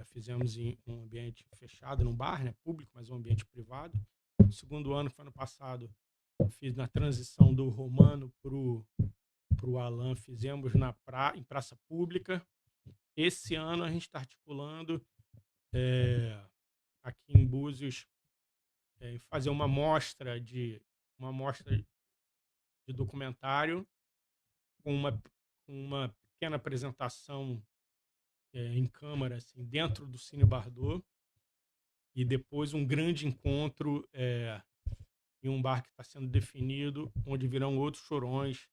Fizemos em um ambiente fechado, num bar, né, público, mas um ambiente privado. O segundo ano, que foi ano passado, fiz na transição do Romano para o Alan, fizemos em praça pública. Esse ano a gente está articulando aqui em Búzios fazer uma mostra de documentário com uma pequena apresentação em câmara, assim, dentro do Cine Bardot, e depois um grande encontro em um bar que está sendo definido, onde virão outros chorões,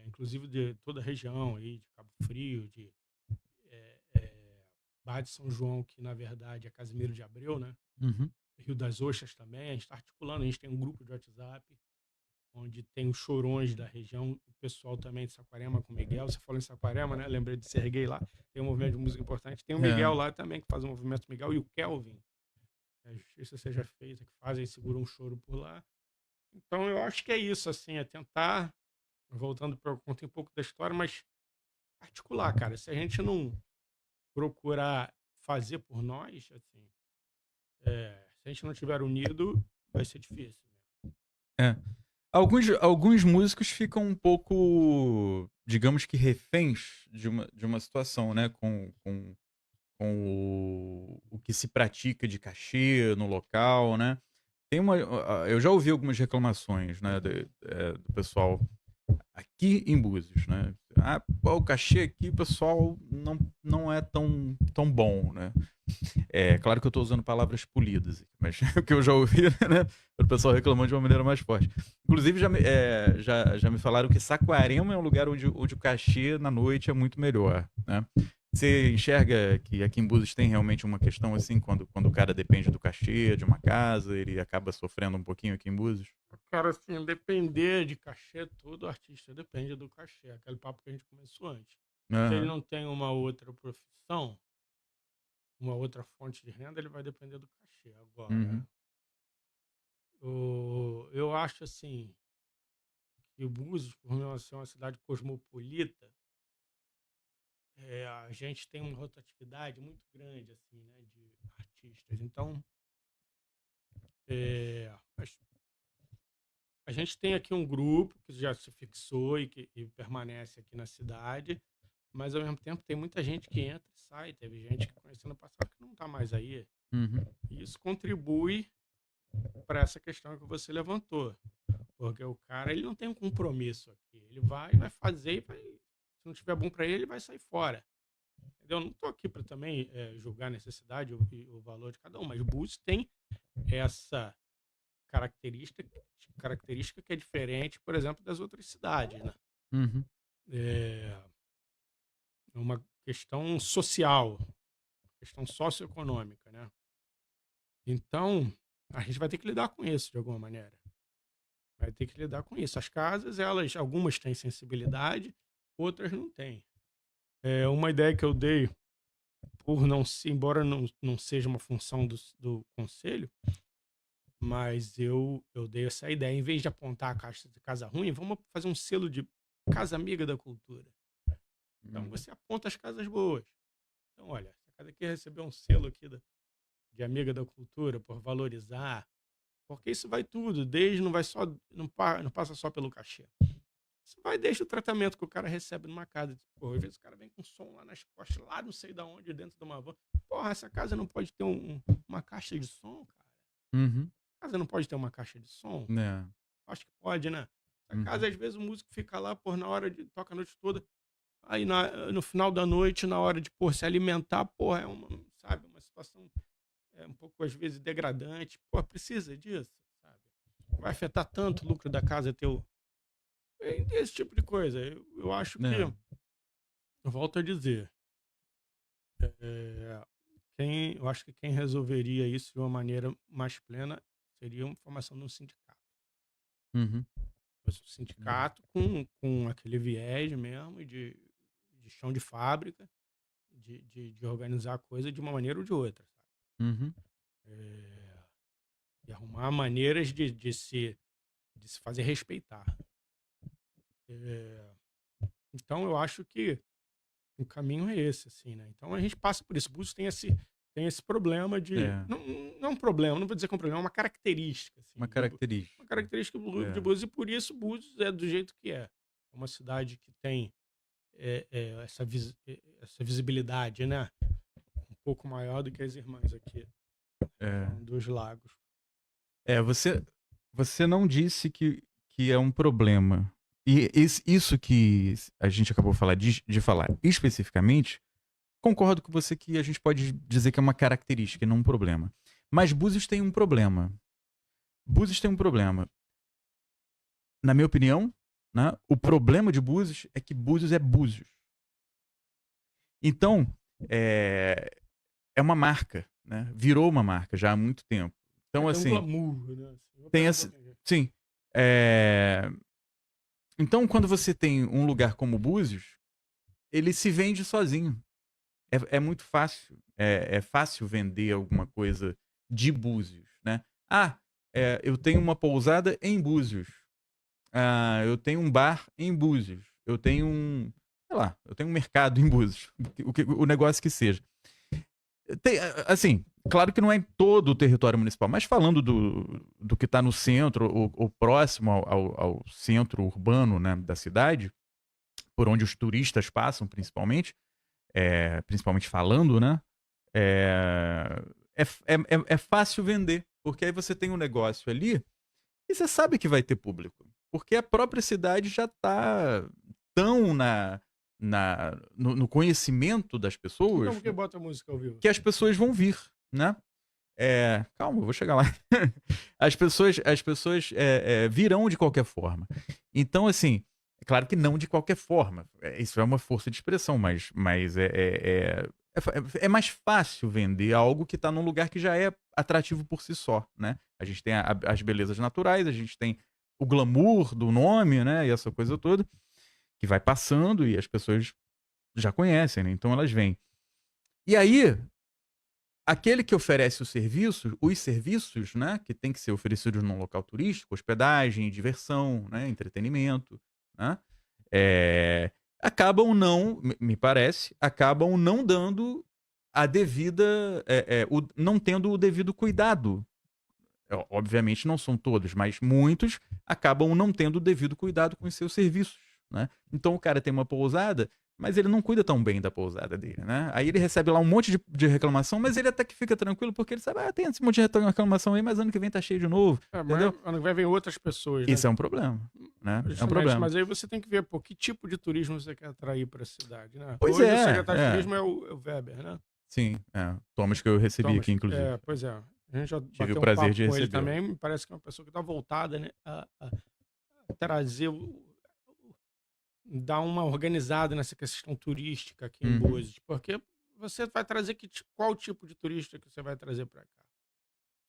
inclusive de toda a região, aí, de Cabo Frio, de Barra de São João, que na verdade é Casimiro de Abreu, né? Uhum. Rio das Ostras também. A gente está articulando, a gente tem um grupo de WhatsApp onde tem os chorões da região, o pessoal também de Saquarema com o Miguel. Você falou em Saquarema, né? Lembrei de Serguei lá. Tem um movimento de música importante. Tem o Miguel lá também, que faz o movimento Miguel, e o Kelvin, a Justiça Seja Feita, que fazem, seguram um choro por lá. Então eu acho que é isso, assim, é tentar, voltando para eu contei um pouco da história, mas articular, cara. Se a gente não procurar fazer por nós, assim, se a gente não estiver unido, vai ser difícil. Alguns músicos ficam um pouco, digamos que reféns de uma situação, né? Com o que se pratica de cachê no local, né? Eu já ouvi algumas reclamações, né, do pessoal aqui em Búzios, né? O cachê aqui, pessoal, não é tão bom, né? Claro que eu estou usando palavras polidas, mas o que eu já ouvi, né? O pessoal reclamando de uma maneira mais forte. Inclusive, já me falaram que Saquarema é um lugar onde o cachê na noite é muito melhor, né? Você enxerga que aqui em Búzios tem realmente uma questão assim, quando o cara depende do cachê de uma casa, ele acaba sofrendo um pouquinho aqui em Búzios? Cara, assim, depender de cachê, todo artista depende do cachê. Aquele papo que a gente começou antes. Se ele não tem uma outra profissão, uma outra fonte de renda, ele vai depender do cachê. Agora, eu acho assim que o Búzios, por ser uma cidade cosmopolita, a gente tem uma rotatividade muito grande, assim, né, de artistas. Então, a gente tem aqui um grupo que já se fixou e permanece aqui na cidade, mas ao mesmo tempo tem muita gente que entra e sai. Teve gente que conheceu no passado que não está mais aí. E isso contribui para essa questão que você levantou, porque o cara ele não tem um compromisso aqui. Ele vai fazer e se não tiver bom para ele vai sair fora. Eu não estou aqui para também julgar a necessidade e o valor de cada um, mas o Búzios tem característica que é diferente, por exemplo, das outras cidades, né? Uhum. É uma questão social, questão socioeconômica, né? Então, a gente vai ter que lidar com isso de alguma maneira. Vai ter que lidar com isso. As casas, algumas têm sensibilidade, outras não têm. Uma ideia que eu dei, embora não seja uma função do conselho, mas eu dei essa ideia. Em vez de apontar a caixa de casa ruim, vamos fazer um selo de casa amiga da cultura. Então você aponta as casas boas. Então, olha, essa casa aqui recebeu um selo aqui de amiga da cultura por valorizar, porque isso vai tudo, não passa só pelo cachê. Isso vai desde o tratamento que o cara recebe numa casa. Pô, às vezes o cara vem com som lá nas costas, lá não sei de onde, dentro de uma van. Porra, essa casa não pode ter uma caixa de som, cara. Uhum. A casa não pode ter uma caixa de som? É. Acho que pode, né? Essa casa, às vezes, o músico fica lá, na hora de toca a noite toda. Aí no final da noite, na hora de se alimentar, porra, sabe, uma situação um pouco, às vezes, degradante. Pô, precisa disso, sabe? Vai afetar tanto o lucro da casa esse tipo de coisa. Eu acho que, eu volto a dizer, eu acho que quem resolveria isso de uma maneira mais plena seria uma formação de um sindicato. Uhum. Um sindicato com aquele viés mesmo de chão de fábrica, de organizar a coisa de uma maneira ou de outra, sabe? Uhum. E arrumar maneiras de se fazer respeitar. Então eu acho que o caminho é esse, assim, né? Então a gente passa por isso. Búzios tem esse problema de... Não é um problema, não vou dizer que é um problema, é uma característica. Assim, Uma característica. Uma característica de Búzios, e por isso Búzios é do jeito que é. É uma cidade que tem essa visibilidade, né? Um pouco maior do que as irmãs aqui dos lagos. Você não disse que é um problema. E isso que a gente acabou de falar especificamente, concordo com você que a gente pode dizer que é uma característica e não um problema. Mas Búzios tem um problema. Búzios tem um problema. Na minha opinião, né, o problema de Búzios é que Búzios é Búzios. Então, é uma marca, né? Virou uma marca já há muito tempo. Então, assim... Tem um glamour, né? Tem esse... Sim. Então, quando você tem um lugar como Búzios, ele se vende sozinho. É muito fácil. É fácil vender alguma coisa de Búzios, né? Eu tenho uma pousada em Búzios. Eu tenho um bar em Búzios. Eu tenho eu tenho um mercado em Búzios. O negócio que seja. Assim, claro que não é em todo o território municipal, mas falando do que está no centro, ou próximo ao centro urbano, né, da cidade, por onde os turistas passam, principalmente falando, né, é fácil vender, porque aí você tem um negócio ali e você sabe que vai ter público, porque a própria cidade já está tão no conhecimento das pessoas. Então, que bota a música ao vivo? Que as pessoas vão vir, né? Calma, eu vou chegar lá. As pessoas virão de qualquer forma. Então, assim, é claro que não de qualquer forma. Isso é uma força de expressão, mas é mais fácil vender algo que está num lugar que já é atrativo por si só, né? A gente tem as belezas naturais, a gente tem o glamour do nome, né? E essa coisa toda, que vai passando e as pessoas já conhecem, né? Então elas vêm. E aí, aquele que oferece os serviços, né, que tem que ser oferecidos num local turístico, hospedagem, diversão, né, entretenimento, né, me parece, acabam não dando a devida, não tendo o devido cuidado. Obviamente não são todos, mas muitos acabam não tendo o devido cuidado com os seus serviços, né? Então o cara tem uma pousada, mas ele não cuida tão bem da pousada dele, né? Aí ele recebe lá um monte de reclamação, mas ele até que fica tranquilo, porque ele sabe, tem esse monte de reclamação aí, mas ano que vem tá cheio de novo, entendeu? Ano que vem vem outras pessoas, né? Isso é um problema, né? É um problema. Mas aí você tem que ver, pô, que tipo de turismo você quer atrair para a cidade, né? Pois Hoje o secretário de turismo é o Weber, né? Sim, Thomas que eu recebi aqui, inclusive. Pois é. A gente já Tive o bateu um prazer papo de com ele recebê-lo. também, me parece que é uma pessoa que está voltada, né, a trazer dar uma organizada nessa questão turística aqui em Uhum, Búzios, porque você vai trazer qual tipo de turista que você vai trazer para cá?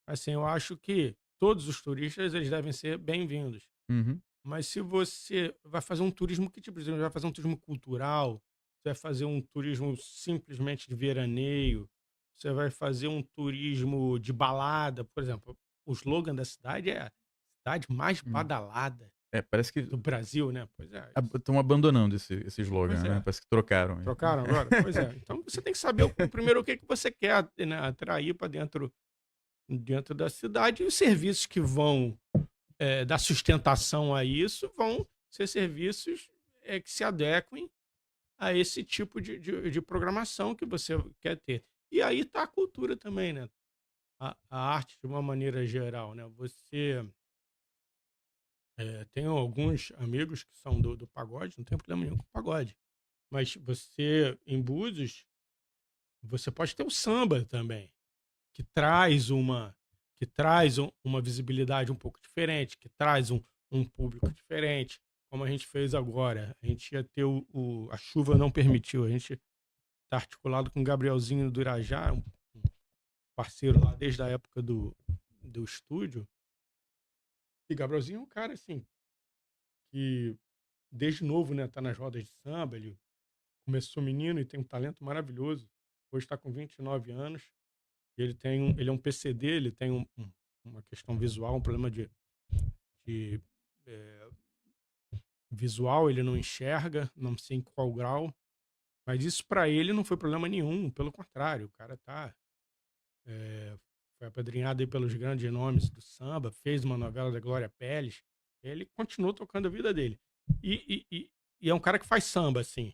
Assim, eu acho que todos os turistas eles devem ser bem-vindos. uhum, Mas se você vai fazer um turismo, que tipo de turismo? Vai fazer um turismo cultural? Você vai fazer um turismo simplesmente de veraneio? Você vai fazer um turismo de balada? Por exemplo, o slogan da cidade é a cidade mais hum. badalada Parece que do Brasil, né? Pois é, estão abandonando esse pois slogan, né? é. Parece que trocaram. Trocaram agora? Pois é. Então você tem que saber primeiro o que que você quer, né, atrair para dentro da cidade, e os serviços que vão dar sustentação a isso vão ser serviços que se adequem a esse tipo de programação que você quer ter. E aí está a cultura também, né? A arte de uma maneira geral, né? Você tem alguns amigos que são do pagode, não tem problema nenhum com pagode. Mas você, em Búzios, você pode ter o samba também, que traz uma visibilidade um pouco diferente, que traz um público diferente, como a gente fez agora. A gente ia ter a chuva não permitiu, a gente está articulado com o Gabrielzinho do Irajá, um parceiro lá desde a época do estúdio. E Gabrielzinho é um cara assim que desde novo, né, tá nas rodas de samba, ele começou menino e tem um talento maravilhoso. Hoje está com 29 anos. Ele é um PCD, ele tem uma questão visual, um problema de eh, visual, ele não enxerga, não sei em qual grau, mas isso para ele não foi problema nenhum, pelo contrário, o cara eh, foi apadrinhado aí pelos grandes nomes do samba, fez uma novela da Glória Pérez, ele continuou tocando a vida dele. E, e, e, e é um cara que faz samba, assim.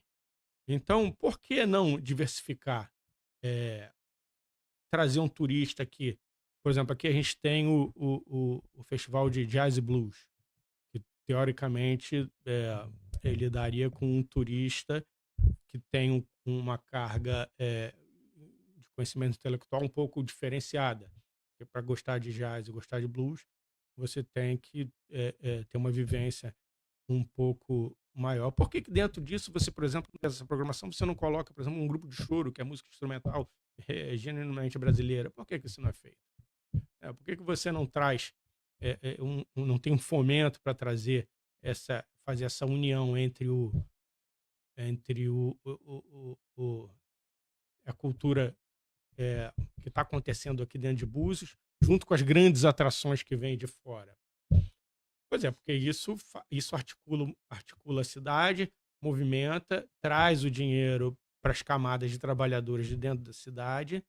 Então, por que não diversificar? Eh, Trazer um turista aqui. Por exemplo, aqui a gente tem o festival de jazz e blues, que teoricamente ele daria com um turista que tem uma carga de conhecimento intelectual um pouco diferenciada. Porque para gostar de jazz e gostar de blues, você tem que ter uma vivência um pouco maior. Por que que dentro disso você, por exemplo, nessa programação, você não coloca, por exemplo, um grupo de choro, que é música instrumental genuinamente brasileira? Por que que isso não é feito? Por que que você não traz, não tem um fomento para trazer fazer essa união entre a cultura que está acontecendo aqui dentro de Búzios, junto com as grandes atrações que vêm de fora? Pois é, porque isso articula a cidade, movimenta, traz o dinheiro para as camadas de trabalhadores de dentro da cidade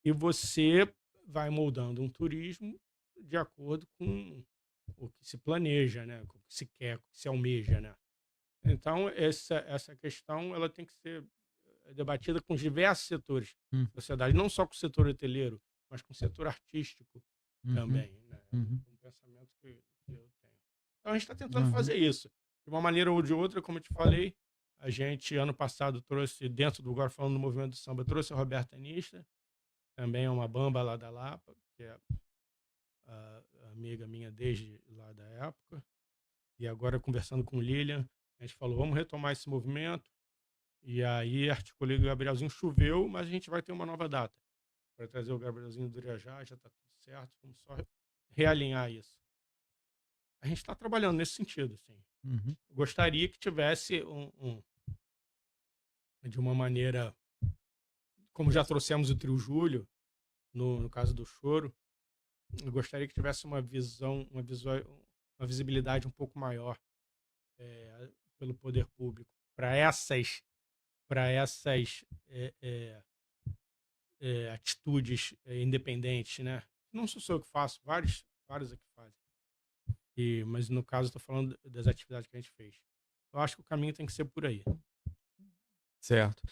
e você vai moldando um turismo de acordo com o que se planeja, né? Com o que se quer, com o que se almeja, né? Então, essa questão ela tem que ser debatida com os diversos setores Hum, da sociedade, não só com o setor hoteleiro, mas com o setor artístico uhum, também, né? É uhum, um pensamento que eu tenho. Então, a gente está tentando uhum. fazer isso. De uma maneira ou de outra, como eu te falei, a gente, ano passado, trouxe, dentro do, agora falando do movimento do samba, trouxe a Roberta Nista, também é uma bamba lá da Lapa, que é a amiga minha desde lá da época. E agora, conversando com o Lilian, a gente falou, vamos retomar esse movimento. E aí, articulei com o Gabrielzinho, choveu, mas a gente vai ter uma nova data para trazer o Gabrielzinho do Irajá, já está tudo certo, vamos só realinhar isso. A gente está trabalhando nesse sentido, assim. Uhum. Gostaria que tivesse de uma maneira, como já trouxemos o Trio Júlio, no caso do Choro, eu gostaria que tivesse uma visibilidade um pouco maior pelo poder público para essas atitudes independentes, né? Não sou só eu que faço, vários aqui fazem. Mas no caso, estou falando das atividades que a gente fez. Eu acho que o caminho tem que ser por aí. Certo.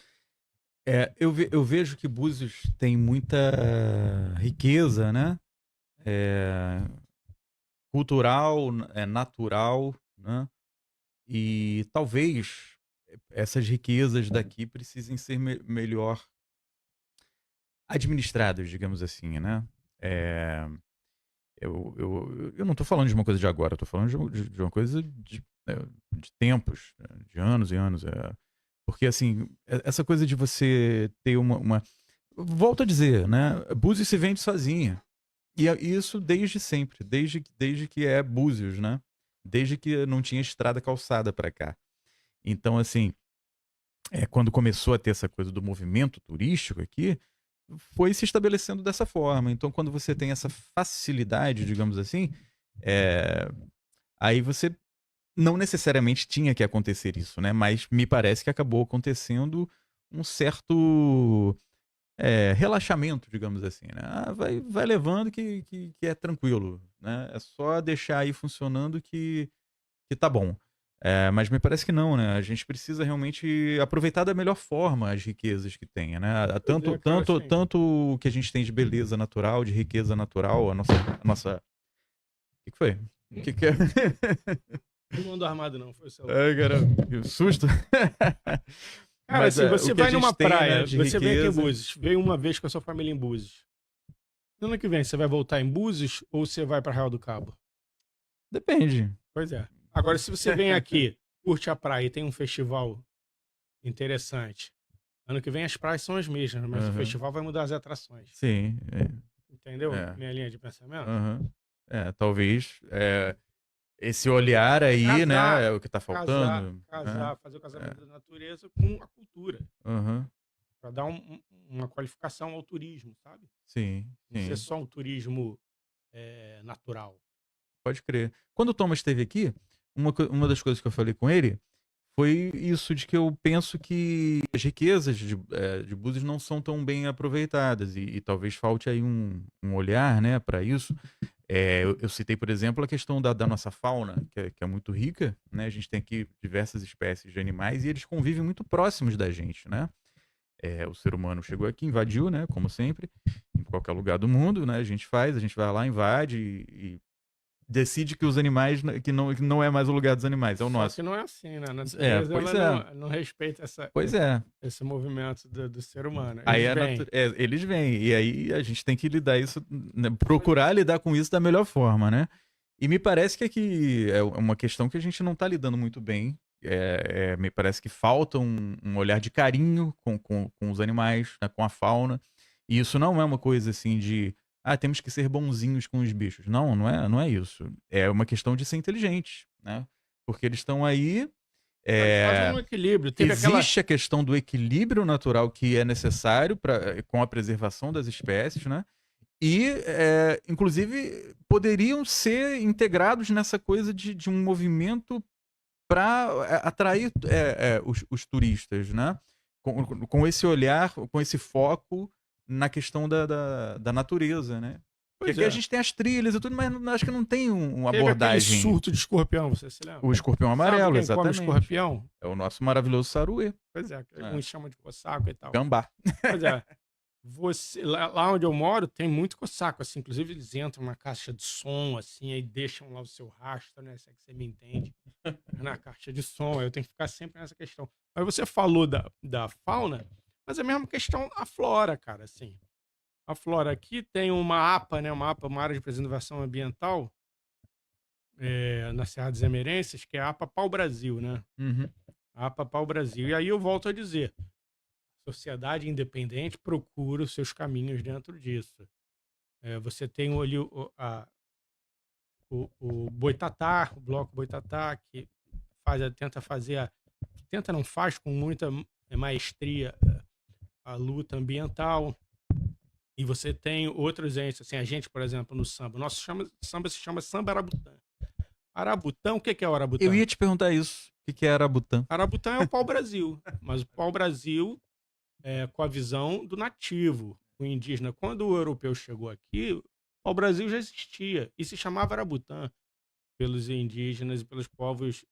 Eu vejo que Búzios tem muita riqueza, né? É, cultural, natural, né? E talvez essas riquezas daqui precisem ser melhor administradas, digamos assim, né? É, eu não estou falando de uma coisa de agora, estou falando de uma coisa de tempos, de anos e anos. Porque, assim, essa coisa de você ter uma. Volto a dizer, né? Búzios se vende sozinha. E isso desde sempre, desde que é Búzios, né? Desde que não tinha estrada calçada para cá. Então, assim, quando começou a ter essa coisa do movimento turístico aqui, foi se estabelecendo dessa forma. Então, quando você tem essa facilidade, digamos assim, aí você não necessariamente tinha que acontecer isso, né? Mas me parece que acabou acontecendo um certo relaxamento, digamos assim, né? Vai levando que é tranquilo, né? É só deixar aí funcionando que tá bom. Mas me parece que não, né? A gente precisa realmente aproveitar da melhor forma as riquezas que tem, né? Pois Tanto, é, cara, tanto, assim. tanto o que a gente tem de beleza natural, de riqueza natural, a nossa. O que foi? O que é? Não ando armado, não, foi o celular. Ai, cara, que susto. Cara, Mas assim, o você que a vai numa gente tem, né, praia, de você vem aqui em riqueza. Búzios, veio uma vez com a sua família em Búzios. No ano que vem, você vai voltar em Búzios ou você vai pra Real do Cabo? Depende. Pois é. Agora, se você vem aqui, curte a praia e tem um festival interessante, ano que vem as praias são as mesmas, mas o Aham. festival vai mudar as atrações. Sim, Entendeu? é. Minha linha de pensamento? Aham. Talvez esse olhar aí, né, Casar, é o que tá faltando. fazer o É. casamento da natureza com a cultura. Aham. Para dar uma qualificação ao turismo, sabe? Sim, Não ser sim. só um turismo natural. Pode crer. Quando o Thomas esteve aqui, uma das coisas que eu falei com ele foi isso de que eu penso que as riquezas de Búzios não são tão bem aproveitadas e talvez falte aí um olhar, né, para isso. Eu citei, por exemplo, a questão da nossa fauna, que é muito rica, né? A gente tem aqui diversas espécies de animais e eles convivem muito próximos da gente, né? O ser humano chegou aqui, invadiu, né? Como sempre, em qualquer lugar do mundo, né? A gente vai lá, invade e decide que os animais, que não é mais o lugar dos animais, é o Só que nosso. não é assim, né? A natureza Pois ela é, não respeita pois é. esse movimento do ser humano. Aí Eles vêm. eles vêm, e aí a gente tem que lidar isso, né, procurar lidar com isso da melhor forma, né? E me parece que aqui é uma questão que a gente não está lidando muito bem. Me parece que falta um olhar de carinho com os animais, né, com a fauna. E isso não é uma coisa assim de, temos que ser bonzinhos com os bichos. Não, não é isso. É uma questão de ser inteligente, né? Porque eles estão aí. Eles fazem é, um equilíbrio. Teve aquela. Existe a questão do equilíbrio natural que é necessário com a preservação das espécies, né? E, inclusive, poderiam ser integrados nessa coisa de um movimento para atrair os turistas, né? Com esse olhar, com esse foco na questão da natureza, né? Porque Pois aqui a é. gente tem as trilhas e tudo, mas acho que não tem uma Teve aquele abordagem. surto de escorpião, você se lembra? O escorpião Sabe amarelo, quem come exatamente. escorpião? É o nosso maravilhoso saruê. Pois é, É. uns chamam de cossaco e tal. Gambá. Pois é. Lá onde eu moro tem muito cossaco, assim. Inclusive, eles entram na caixa de som, assim, aí deixam lá o seu rastro, né? Se é que você me entende. Na caixa de som, aí eu tenho que ficar sempre nessa questão. Mas você falou da fauna, mas é a mesma questão a flora, cara, assim. A flora aqui tem uma APA, né? Uma área de preservação ambiental, na Serra dos Emerências, que é a APA Pau Brasil, né? Uhum. A APA Pau Brasil. E aí eu volto a dizer, sociedade independente procura os seus caminhos dentro disso. Você tem ali o Boitatá, o Bloco Boitatá, que tenta não faz com muita maestria a luta ambiental. E você tem outros entes, assim, a gente, por exemplo, no samba. O nosso samba se chama Samba Arabutã. Arabutã, o que é o Eu Arabutã? ia te perguntar isso. O que é Arabutã? Arabutã é o pau-brasil, mas o pau-brasil com a visão do nativo, o indígena. Quando o europeu chegou aqui, o pau-brasil já existia e se chamava Arabutã pelos indígenas e pelos povos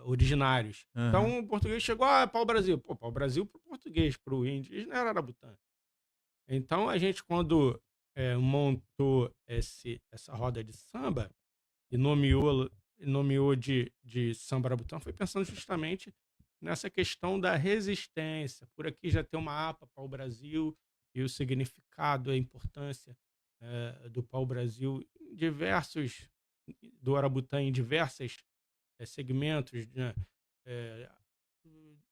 originários. Uhum. Então o português chegou, pau-brasil. Pô, pau-brasil para o português, para o indígena era Arabutã. Então a gente, quando montou essa roda de samba e nomeou de Samba Arabutã, foi pensando justamente nessa questão da resistência. Por aqui já tem uma APA para o Brasil, e o significado, a importância do pau-brasil em diversos, do Arabutã em diversos segmentos, né? Eh,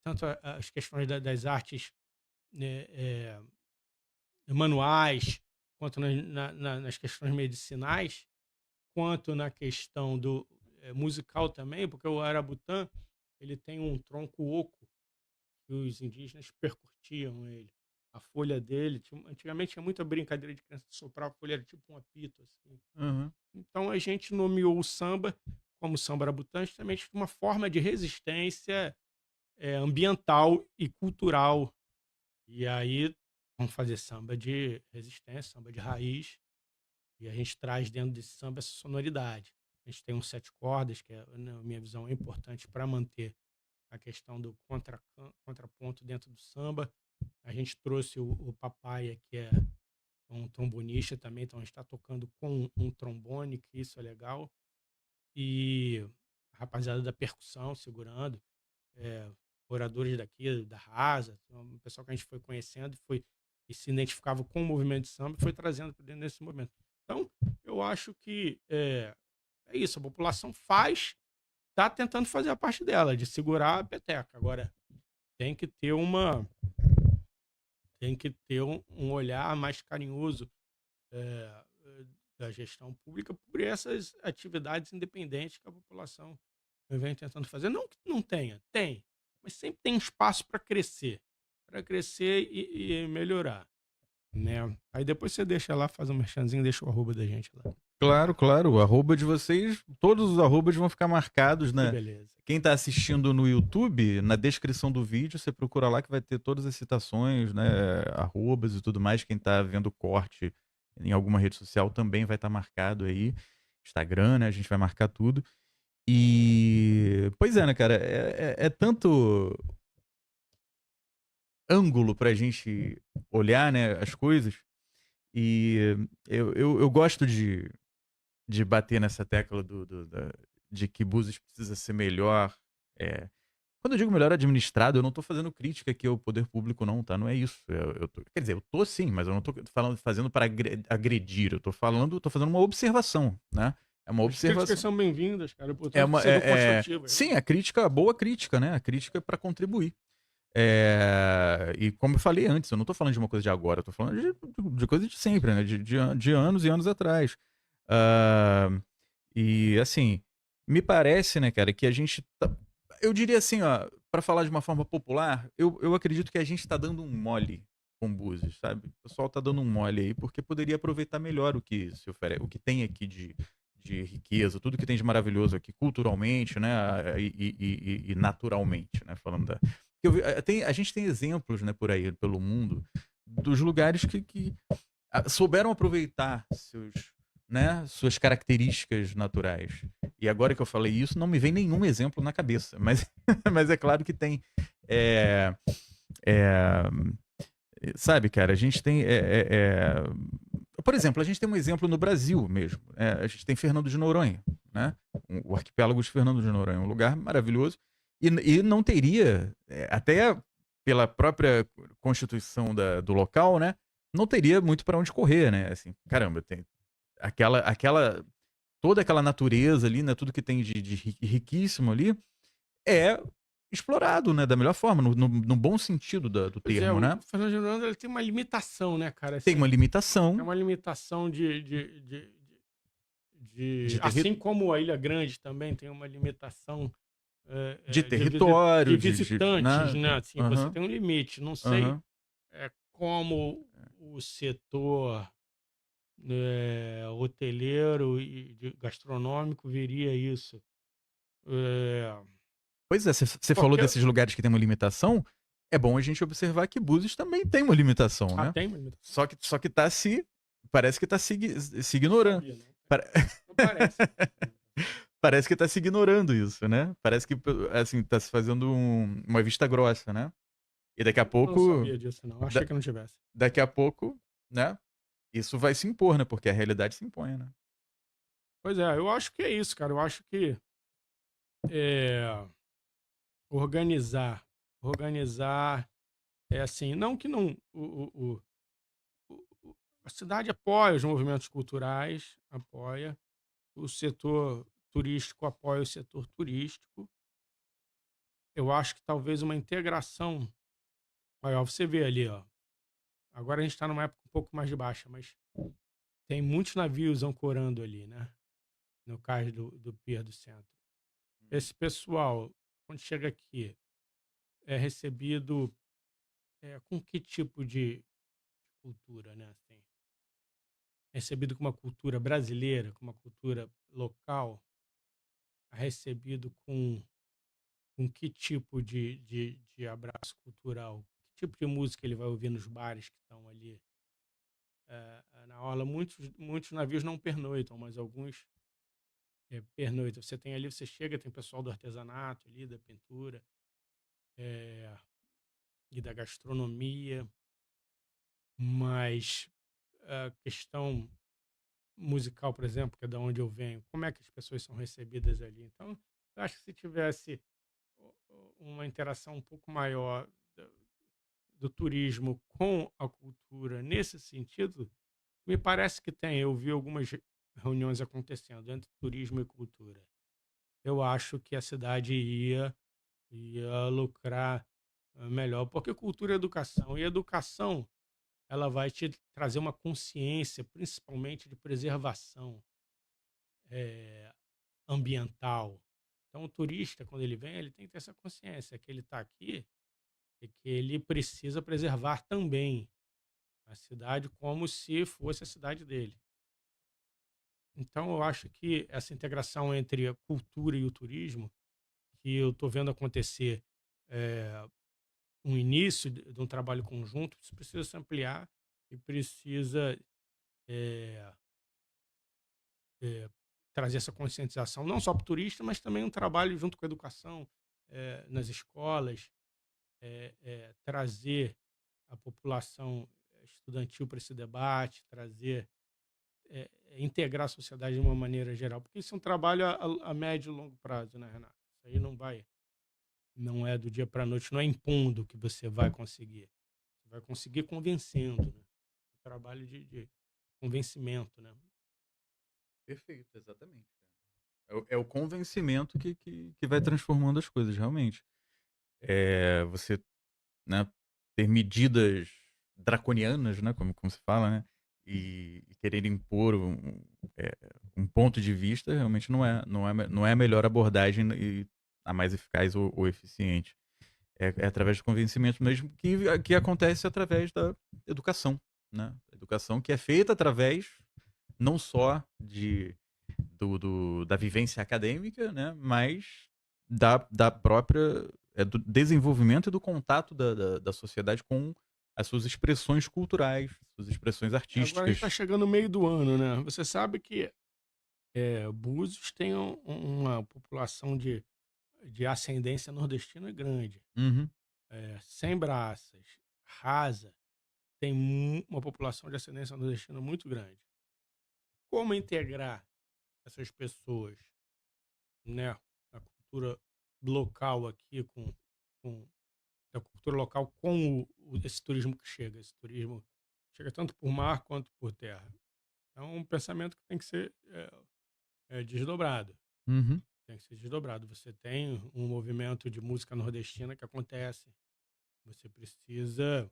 Tanto as questões das artes, né, manuais, quanto nas questões medicinais, quanto na questão do musical também, porque o Arabutã ele tem um tronco oco que os indígenas percutiam ele. A folha dele, antigamente tinha muita brincadeira de criança de soprar a folha, era tipo um apito, assim. Uhum. Então a gente nomeou o samba como samba Arabutã justamente uma forma de resistência ambiental e cultural. E aí vamos fazer samba de resistência, samba de raiz, e a gente traz dentro desse samba essa sonoridade. A gente tem um sete cordas, que na minha visão é importante para manter a questão do contraponto dentro do samba. A gente trouxe o Papaya, que é um trombonista também, então a gente está tocando com um trombone, que isso é legal. E a rapaziada da percussão segurando, é, oradores daqui, da Rasa, um pessoal que a gente foi conhecendo e se identificava com o movimento de samba e foi trazendo para dentro desse movimento. Então, eu acho que é isso, a população está tentando fazer a parte dela, de segurar a peteca. Agora, tem que ter um olhar mais carinhoso eh, da gestão pública por essas atividades independentes que a população vem tentando fazer. Não que não tenha, tem, mas sempre tem espaço para crescer e melhorar, né? Aí depois você deixa lá, faz um merchanzinho, deixa o arroba da gente lá. Claro, claro. O arroba de vocês, todos os arrobas vão ficar marcados, Que né? beleza. Quem tá assistindo no YouTube, na descrição do vídeo, você procura lá que vai ter todas as citações, né? Arrobas e tudo mais. Quem tá vendo o corte em alguma rede social também vai estar marcado aí. Instagram, né? A gente vai marcar tudo. E. Pois é, né, cara? É tanto ângulo pra gente olhar, né, as coisas. E eu gosto de bater nessa tecla de que Búzios precisa ser melhor. Quando eu digo melhor administrado, eu não tô fazendo crítica aqui ao poder público, não, tá? Não é isso. Quer dizer, eu tô sim, mas eu não tô fazendo para agredir. Eu tô fazendo uma observação, né? É uma As críticas observação. são bem-vindas, cara, portanto, que sejam construtivas. Sim, a boa crítica, né? A crítica é para contribuir. E como eu falei antes, eu não tô falando de uma coisa de agora, eu tô falando de coisa de sempre, né? De anos e anos atrás. Ah, e assim, me parece, né, cara, que a gente eu diria assim, ó, para falar de uma forma popular, eu acredito que a gente tá dando um mole com Búzios, sabe? O pessoal tá dando um mole aí porque poderia aproveitar melhor o que se oferece, o que tem aqui de riqueza, tudo que tem de maravilhoso aqui culturalmente, né, e naturalmente, né, falando da a gente tem exemplos, né, por aí pelo mundo dos lugares que souberam aproveitar suas características naturais. E agora que eu falei isso, não me vem nenhum exemplo na cabeça, mas, mas é claro que tem. É, é, sabe, cara, a gente tem. Por exemplo, a gente tem um exemplo no Brasil mesmo. A gente tem Fernando de Noronha, né? O arquipélago de Fernando de Noronha, um lugar maravilhoso. E não teria, até pela própria constituição do local, né? Não teria muito para onde correr, né? Assim, caramba, tem toda aquela natureza ali, né? Tudo que tem de riquíssimo ali é explorado, né? Da melhor forma, no bom sentido do Pois é, termo, né? o Fernando de Noronha ele tem uma limitação, né, cara? Tem uma Assim, é limitação uma limitação de, assim como a Ilha Grande também tem uma limitação de de território, visitantes, né? né? Assim, você Aham, tem um limite. Não sei aham. como o setor hoteleiro e gastronômico veria isso. É, Pois é, você falou porque desses lugares que tem uma limitação. É bom a gente observar que Búzios também tem uma limitação, né? tem uma limitação. Só que tá se. Parece que tá se ignorando. Sabia, não? Pare- Não parece. Parece que tá se ignorando isso, né? Parece que, assim, tá se fazendo uma vista grossa, né? E daqui a Não pouco. sabia disso, não. da- Achei que não tivesse. daqui a pouco, né? Isso vai se impor, né? Porque a realidade se impõe, né? Pois é, eu acho que é isso, cara. Eu acho que é, organizar é assim, não que não a cidade apoia os movimentos culturais, apoia. O setor turístico apoia o setor turístico. Eu acho que talvez uma integração maior. Você vê ali, ó. Agora a gente está numa época um pouco mais de baixa, mas tem muitos navios ancorando ali, né? No cais do Pier do Centro. Esse pessoal, quando chega aqui, é recebido com que tipo de cultura, né? Assim, é recebido com uma cultura brasileira, com uma cultura local, é recebido com que tipo de abraço cultural, que tipo de música ele vai ouvir nos bares que estão ali na orla. Muitos navios não pernoitam, mas alguns pernoitam. Você tem ali, você chega, tem pessoal do artesanato ali, da pintura eh, e da gastronomia, mas a questão musical, por exemplo, que é da onde eu venho, como é que as pessoas são recebidas ali? Então, eu acho que se tivesse uma interação um pouco maior do turismo com a cultura nesse sentido, me parece que tem. Eu vi algumas reuniões acontecendo entre turismo e cultura. Eu acho que a cidade ia lucrar melhor, porque cultura é educação, e educação ela vai te trazer uma consciência, principalmente de preservação eh, ambiental. Então, o turista, quando ele vem, ele tem que ter essa consciência que ele está aqui e que ele precisa preservar também a cidade como se fosse a cidade dele. Então, eu acho que essa integração entre a cultura e o turismo, que eu estou vendo acontecer eh, um início de um trabalho conjunto, isso precisa se ampliar e precisa eh, eh, trazer essa conscientização, não só para o turista, mas também um trabalho junto com a educação nas escolas, trazer a população estudantil para esse debate, trazer, integrar a sociedade de uma maneira geral, porque isso é um trabalho a médio e longo prazo, né, Renato? Isso aí não é do dia para a noite, não é impondo que você vai conseguir. Você vai conseguir convencendo, né? Trabalho de convencimento, né? Perfeito, exatamente. É o convencimento que vai transformando as coisas, realmente. Você, né, ter medidas draconianas, né, como se fala, né, e querer impor é, um ponto de vista, realmente não é a melhor abordagem e a mais eficaz ou eficiente. É através do convencimento mesmo que acontece através da educação, né? Educação que é feita através não só da vivência acadêmica, né? Mas da própria do desenvolvimento e do contato da sociedade com as suas expressões culturais, suas expressões Agora a gente está artísticas. chegando no meio do ano, né? Você sabe que Búzios tem uma população de ascendência nordestina grande. Uhum. Sem Braças, Rasa, tem uma população de ascendência nordestina muito grande. Como integrar essas pessoas, né, a cultura local aqui com a cultura local com esse turismo que chega, esse turismo chega tanto por mar quanto por terra. É um pensamento que tem que ser desdobrado. Uhum. Tem que ser desdobrado. Você tem um movimento de música nordestina que acontece. Você precisa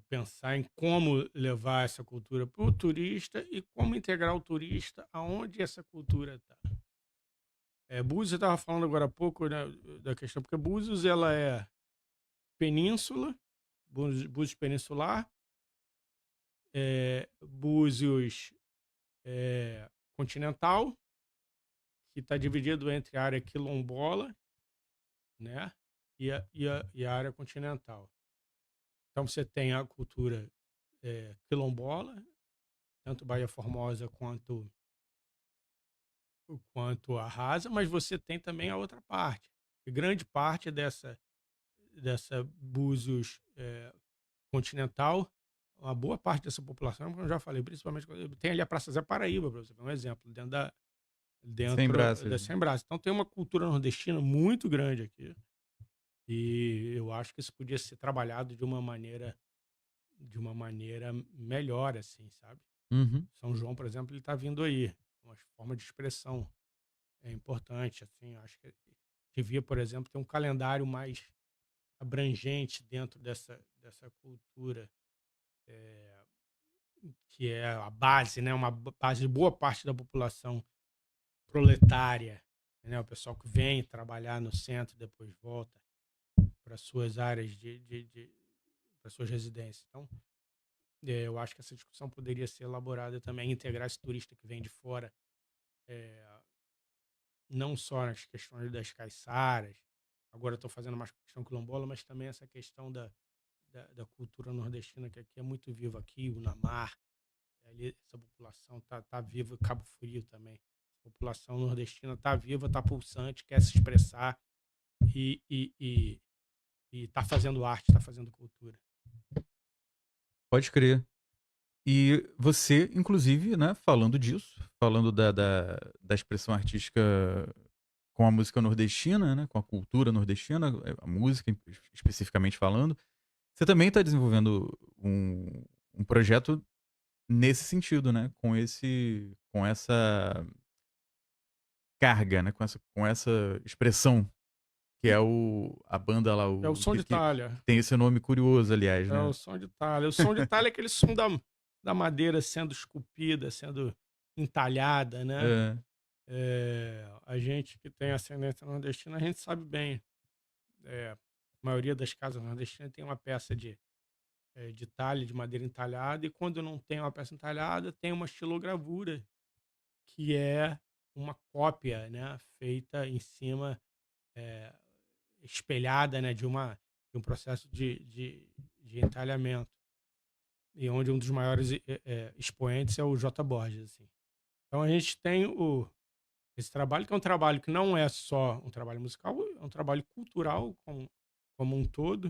pensar em como levar essa cultura para o turista e como integrar o turista aonde essa cultura está. Búzios, eu estava falando agora há pouco, né, da questão, porque Búzios ela é península, Búzios peninsular, Búzios continental, que está dividido entre a área quilombola, né, e a área continental. Então você tem a cultura quilombola, tanto Baía Formosa quanto a Rasa, mas você tem também a outra parte. E grande parte dessa Búzios continental, uma boa parte dessa população, como eu já falei, principalmente tem ali a Praça Zé Paraíba, para você ver um exemplo, Sem dentro braças. da Sembrás. Então tem uma cultura nordestina muito grande aqui. E eu acho que isso podia ser trabalhado de uma maneira de uma maneira melhor, assim, sabe? Uhum. São João, por exemplo, ele está vindo aí, uma forma de expressão é importante, assim, acho que devia, por exemplo, ter um calendário mais abrangente dentro dessa cultura, eh, que é a base, né, uma base de boa parte da população proletária, né, o pessoal que vem trabalhar no centro, depois volta para suas áreas para suas residências. Então, eu acho que essa discussão poderia ser elaborada também, integrar esse turista que vem de fora, eh, não só nas questões das caiçaras, agora estou fazendo mais questão quilombola, mas também essa questão da cultura nordestina, que aqui é muito viva aqui, o Namar, ali, essa população tá viva, Cabo Frio também. A população nordestina está viva, está pulsante, quer se expressar e está fazendo arte, está fazendo cultura. Pode crer. E você, inclusive, né, falando disso, falando da expressão artística com a música nordestina, né, com a cultura nordestina, a música especificamente falando, você também está desenvolvendo um projeto nesse sentido, né, com essa carga, né, com essa expressão, que é a banda lá, É o som de que Itália. tem esse nome curioso, aliás, É né? o som de Itália. O som de Itália é aquele som da madeira sendo esculpida, sendo entalhada, né? É. A gente que tem ascendência nordestina, a gente sabe bem. A maioria das casas nordestinas tem uma peça de talha, de madeira entalhada, e quando não tem uma peça entalhada, tem uma estilogravura, que é uma cópia, né, feita em cima, eh, espelhada, né, de um processo de entalhamento, e onde um dos maiores expoentes é o J. Borges. Assim. Então a gente tem esse trabalho, que é um trabalho que não é só um trabalho musical, é um trabalho cultural como um todo,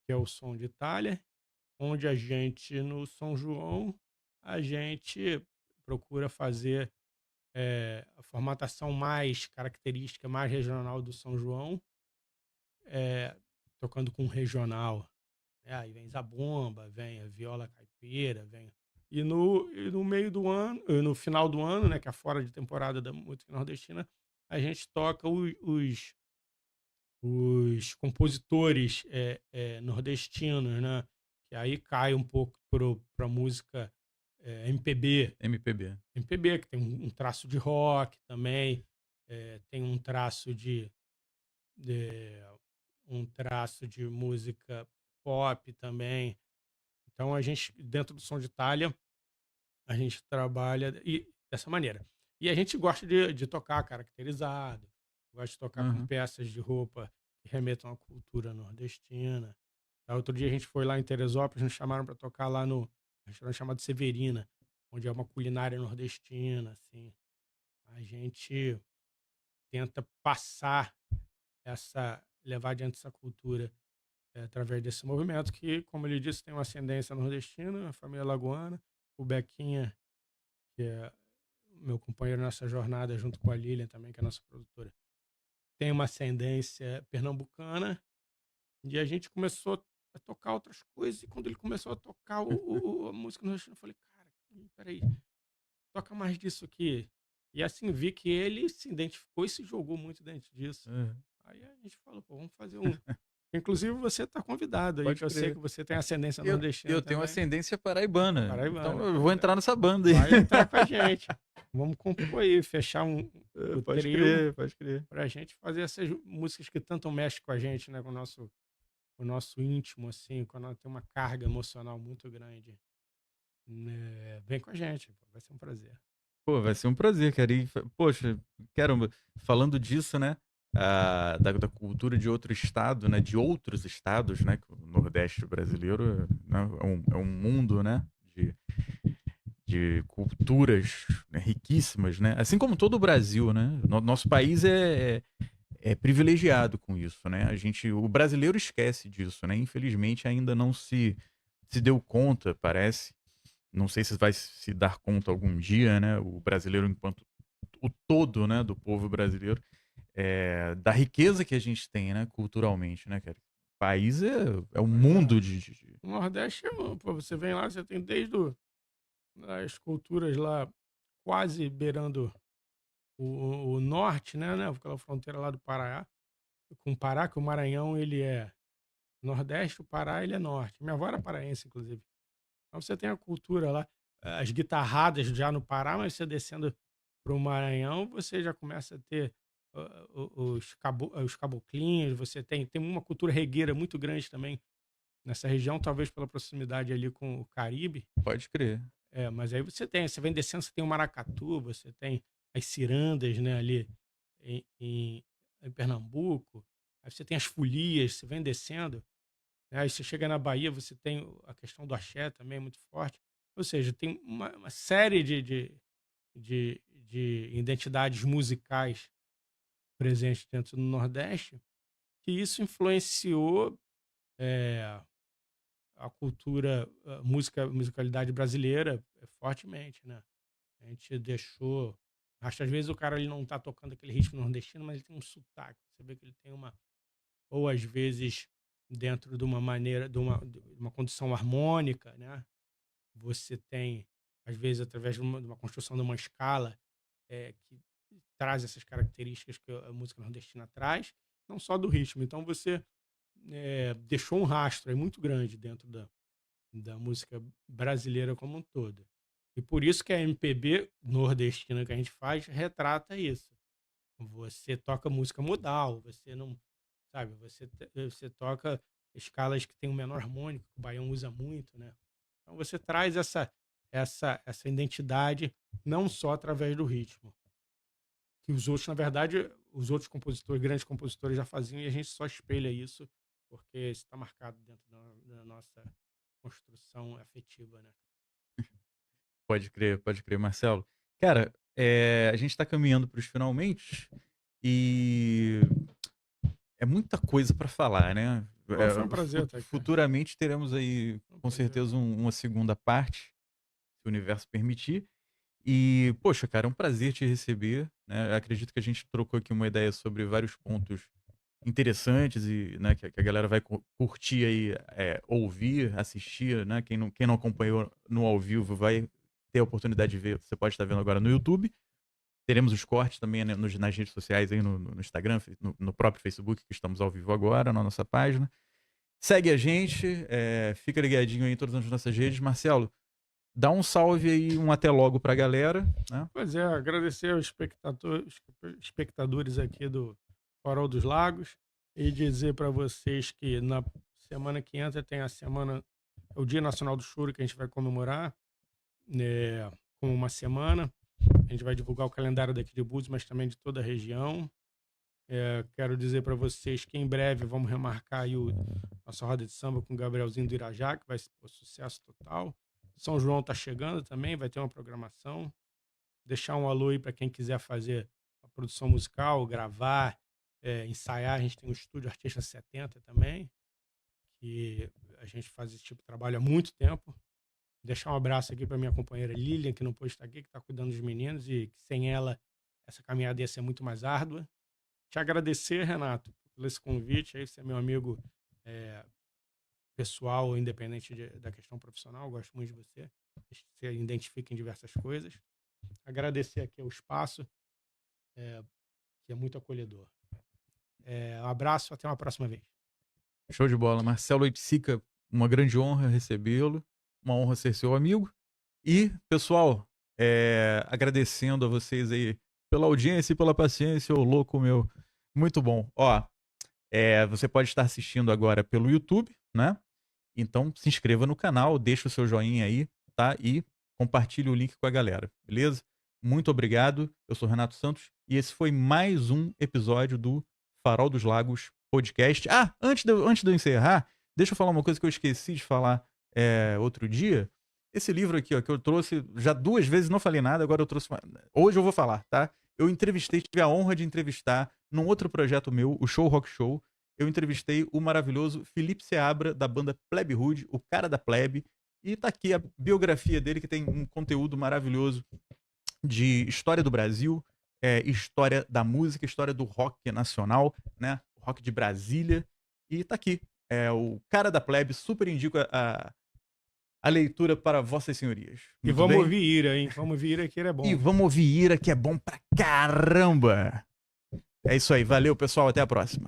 que é o som de Itália, onde a gente, no São João, a gente procura fazer a formatação mais característica, mais regional do São João, tocando com regional. Né? Aí vem zabumba, vem a viola caipira, vem. E no meio do ano, no final do ano, né, que é fora de temporada da música nordestina, a gente toca os compositores nordestinos, né? Que aí cai um pouco para a música MPB. MPB. MPB, que tem um traço de rock também, tem de- um traço de música pop também. Então a gente, dentro do som de Itália, a gente trabalha dessa maneira. E a gente gosta de tocar caracterizado, gosta de tocar com Aham. peças de roupa que remetam à cultura nordestina. Outro dia a gente foi lá em Teresópolis, nos chamaram para tocar lá no restaurante chamado Severina, onde é uma culinária nordestina, assim. A gente tenta levar adiante essa cultura através desse movimento que, como ele disse, tem uma ascendência nordestina, a família lagoana, o Bequinha, que é meu companheiro nessa jornada, junto com a Lilian também, que é a nossa produtora, tem uma ascendência pernambucana, e a gente começou a tocar outras coisas, e quando ele começou a tocar a música nordestina, eu falei, cara, peraí, toca mais disso aqui. E assim, vi que ele se identificou e se jogou muito dentro disso. Aham. Aí a gente falou, pô, vamos fazer um. Inclusive, você está convidado aí, Pode que eu sei crer. que você tem ascendência Eu nordestina tenho também. ascendência paraibana, então Paraibana, eu pois vou é. entrar nessa banda aí. Vai entrar com a gente. Vamos compor aí, fechar o Pode trio crer, pode crer. pra gente fazer essas músicas que tanto mexem com a gente, né? Com o nosso íntimo, assim, quando tem uma carga emocional muito grande. Né? Vem com a gente, pô, vai ser um prazer. Pô, vai ser um prazer, cara. E, poxa, caramba, falando disso, né? Da cultura de outro estado, né? De outros estados, né? Que o Nordeste brasileiro, né, é um mundo, né? De culturas, né, riquíssimas, né? Assim como todo o Brasil, né? Nosso país é privilegiado com isso, né? O brasileiro esquece disso, né? Infelizmente ainda não se deu conta, parece. Não sei se vai se dar conta algum dia, né? O brasileiro enquanto o todo, né? Do povo brasileiro, da riqueza que a gente tem, né? Culturalmente, né, cara? país é um Pois é. mundo de. O Nordeste, pô, você vem lá, você tem desde as culturas lá quase beirando o norte, né? Aquela fronteira lá do Pará, com o Pará, que o Maranhão ele é nordeste, o Pará ele é norte. Minha avó era paraense, inclusive. Então você tem a cultura lá, as guitarradas já no Pará, mas você descendo para o Maranhão, você já começa a ter os caboclinhos, você tem uma cultura regueira muito grande também nessa região, talvez pela proximidade ali com o Caribe. Pode crer. Mas aí você vem descendo, você tem o maracatu, você tem as cirandas, né, ali em, em, em Pernambuco, aí você tem as folias, você vem descendo, né, aí você chega na Bahia, você tem a questão do axé também muito forte. Ou seja, tem uma série de identidades musicais presentes dentro do Nordeste, que isso influenciou eh, a cultura, a musicalidade brasileira fortemente, né? A gente deixou. Acho que às vezes o cara ele não tá tocando aquele ritmo nordestino, mas ele tem um sotaque. Você vê que ele tem uma. Ou às vezes dentro de uma maneira, de uma condição harmônica, né? Você tem, às vezes, através de uma construção de uma escala que traz essas características que a música nordestina traz, não só do ritmo. Então você deixou um rastro aí muito grande dentro da música brasileira como um todo. E por isso que a MPB nordestina que a gente faz retrata isso. Você toca música modal, você não, sabe, você toca escalas que tem um menor harmônico, que o baião usa muito, né? Então você traz essa identidade não só através do ritmo, que os outros, na verdade, os outros compositores, grandes compositores já faziam e a gente só espelha isso porque isso está marcado dentro da nossa construção afetiva, né? Pode crer, Marcelo. Cara, a gente tá caminhando para os finalmente e é muita coisa para falar, né? Pô, foi um prazer estar aqui. Futuramente teremos aí, Foi um com prazer. certeza, uma segunda parte, se o universo permitir. E, poxa, cara, é um prazer te receber, né? Eu acredito que a gente trocou aqui uma ideia sobre vários pontos interessantes e, né, que a galera vai curtir aí, ouvir, assistir, né? Quem não acompanhou no ao vivo vai ter a oportunidade de ver, você pode estar vendo agora no YouTube. Teremos os cortes também, né, nas redes sociais aí, no Instagram, no próprio Facebook, que estamos ao vivo agora, na nossa página. Segue a gente, fica ligadinho aí em todas as nossas redes. Marcelo, dá um salve aí, um até logo pra galera, né? Pois é, agradecer aos espectadores aqui do Farol dos Lagos e dizer para vocês que na semana que entra tem é o Dia Nacional do Choro que a gente vai comemorar, com uma semana. A gente vai divulgar o calendário daqui de Búzios, mas também de toda a região. Quero dizer para vocês que em breve vamos remarcar aí nossa roda de samba com o Gabrielzinho do Irajá, que vai ser um sucesso total. São João está chegando também, vai ter uma programação. Deixar um alô aí para quem quiser fazer a produção musical, gravar, ensaiar. A gente tem o Estúdio Artista 70 também, que a gente faz esse tipo de trabalho há muito tempo. Deixar um abraço aqui para minha companheira Lilian, que não pôde estar aqui, que está cuidando dos meninos e que sem ela essa caminhada ia ser muito mais árdua. Te agradecer, Renato, por esse convite. Aí, você é meu amigo pessoal, independente da questão profissional. Eu gosto muito de você. Você identifica em diversas coisas. Agradecer aqui o espaço, que é muito acolhedor. Um abraço, até uma próxima vez. Show de bola. Marcelo Oiticica, uma grande honra recebê-lo. Uma honra ser seu amigo. E, pessoal, agradecendo a vocês aí pela audiência e pela paciência, ô louco meu. Muito bom. Ó, você pode estar assistindo agora pelo YouTube, né? Então se inscreva no canal, deixa o seu joinha aí, tá? E compartilhe o link com a galera, beleza? Muito obrigado. Eu sou Renato Santos e esse foi mais um episódio do Farol dos Lagos Podcast. Ah, antes de eu encerrar, deixa eu falar uma coisa que eu esqueci de falar outro dia. Esse livro aqui, ó, que eu trouxe já 2 vezes, não falei nada, agora eu trouxe hoje eu vou falar, tá? Eu tive a honra de entrevistar num outro projeto meu, o Show Rock Show. Eu entrevistei o maravilhoso Felipe Seabra, da banda Plebe Hood, o cara da Plebe. E tá aqui a biografia dele, que tem um conteúdo maravilhoso de história do Brasil, história da música, história do rock nacional, né? Rock de Brasília. E tá aqui. o Cara da Plebe, super indico a leitura para vossas senhorias. E Muito vamos bem? ouvir Ira, hein? Vamos ouvir Ira, que ele é bom. E vamos ouvir Ira, que é bom pra caramba. É isso aí, valeu pessoal, até a próxima.